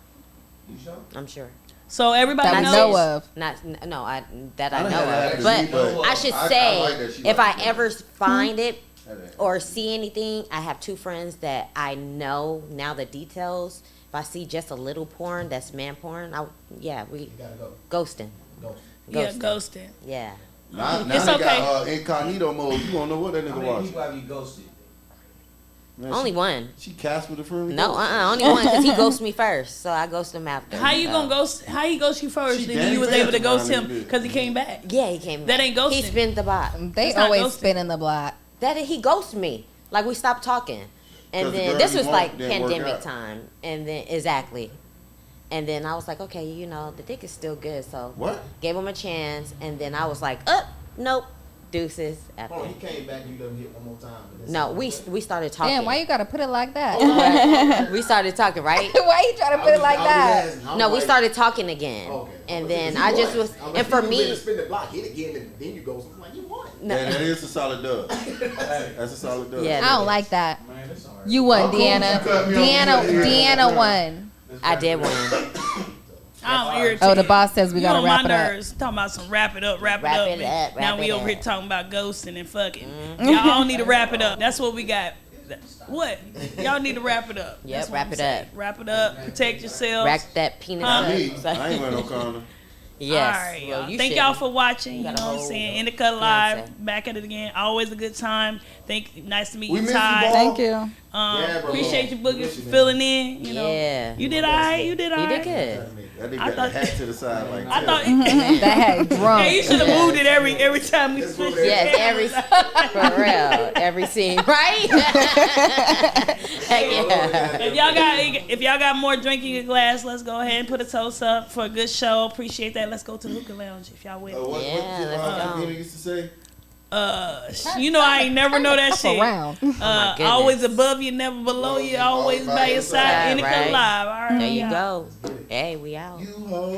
you sure? I'm sure. so everybody That I knows. know of. Not no, I know done had that of. happen to But me, but I should I say, like that she if like I ever find it that. or see anything, I have two friends that I know now the details. If I see just a little porn, that's man porn. We You gotta go. ghosting. Go. Yeah, ghosting. Yeah. Now It's they okay. got incognito mode. You won't know what that How nigga many watching. people have you ghosted? Man, Only one. She Casper the Friendly No, Ghost. only one because he ghosted me first, so I ghosted him after. How you gonna ghost? How he ghost you first? She And then gang you was able to banged ghost around him this bitch. because he came back. Yeah, he came. That back. ain't ghosting. He spent the block. They That's not always ghosting. spin in the block. That he ghosted me. Like we stopped talking, and 'Cause the then girl this you was want like didn't work pandemic out. time, and then exactly, and then I was like, okay, the dick is still good, so What? gave him a chance, and then I was like, nope, deuces. After. Oh, he came back. You let him hit one more time. but that's No, it. we started talking. Damn, why you gotta put it like that? we started talking, right? Why you trying to put it like that? No, we started talking again, Okay. and then I just was, and for me, spin the block, hit again, and then you go. So I'm like, you won. no, Yeah, that is a solid dub. That's a solid dub. Yeah. I don't like that. Man, it's alright. You won, I'm cool. Deanna. You cut me off. Deanna won. I did one. I'm irritated. Oh, the boss says we You gotta on wrap my it up. nerves. Talking about some wrap it up. Wrap it up, Now wrap we it over here up. talking about ghosting and fucking. Y'all all need to wrap it up. That's what we got. What? Y'all need to wrap it up. Yep, That's what wrap I'm it saying. up. Wrap it up. Protect yourselves. Rack that penis Huh? up. Me, So- I ain't wearing no condom. Yes. All right, Well, y'all. you Thank shouldn't. y'all for watching. You know gotta what I'm hold saying? the In the Cut Live. fiance. Back at it again. Always a good time. Nice to meet We you, miss you, Ty. Ball. Thank you. Yeah, bro. Appreciate you, We Boogie, miss for you, man. filling in. You know, Yeah. you did all right. You did all He right. did good. That nigga I got thought- the hat to the side like I thought. That had drunk. Yeah, you should have moved it every time we switched. Yes, every for real, every scene, right? Heck yeah. If y'all got more drink in your glass, let's go ahead and put a toast up for a good show. Appreciate that. Let's go to the Hookah Lounge if y'all with. What Yeah, let's go. Dina used to say? You know I ain't never know that shit. Around. goodness. Always above you, never below you. Always by your side. In the Cut Right. Live. All right. There you y'all. go. Hey, we out. You hoe.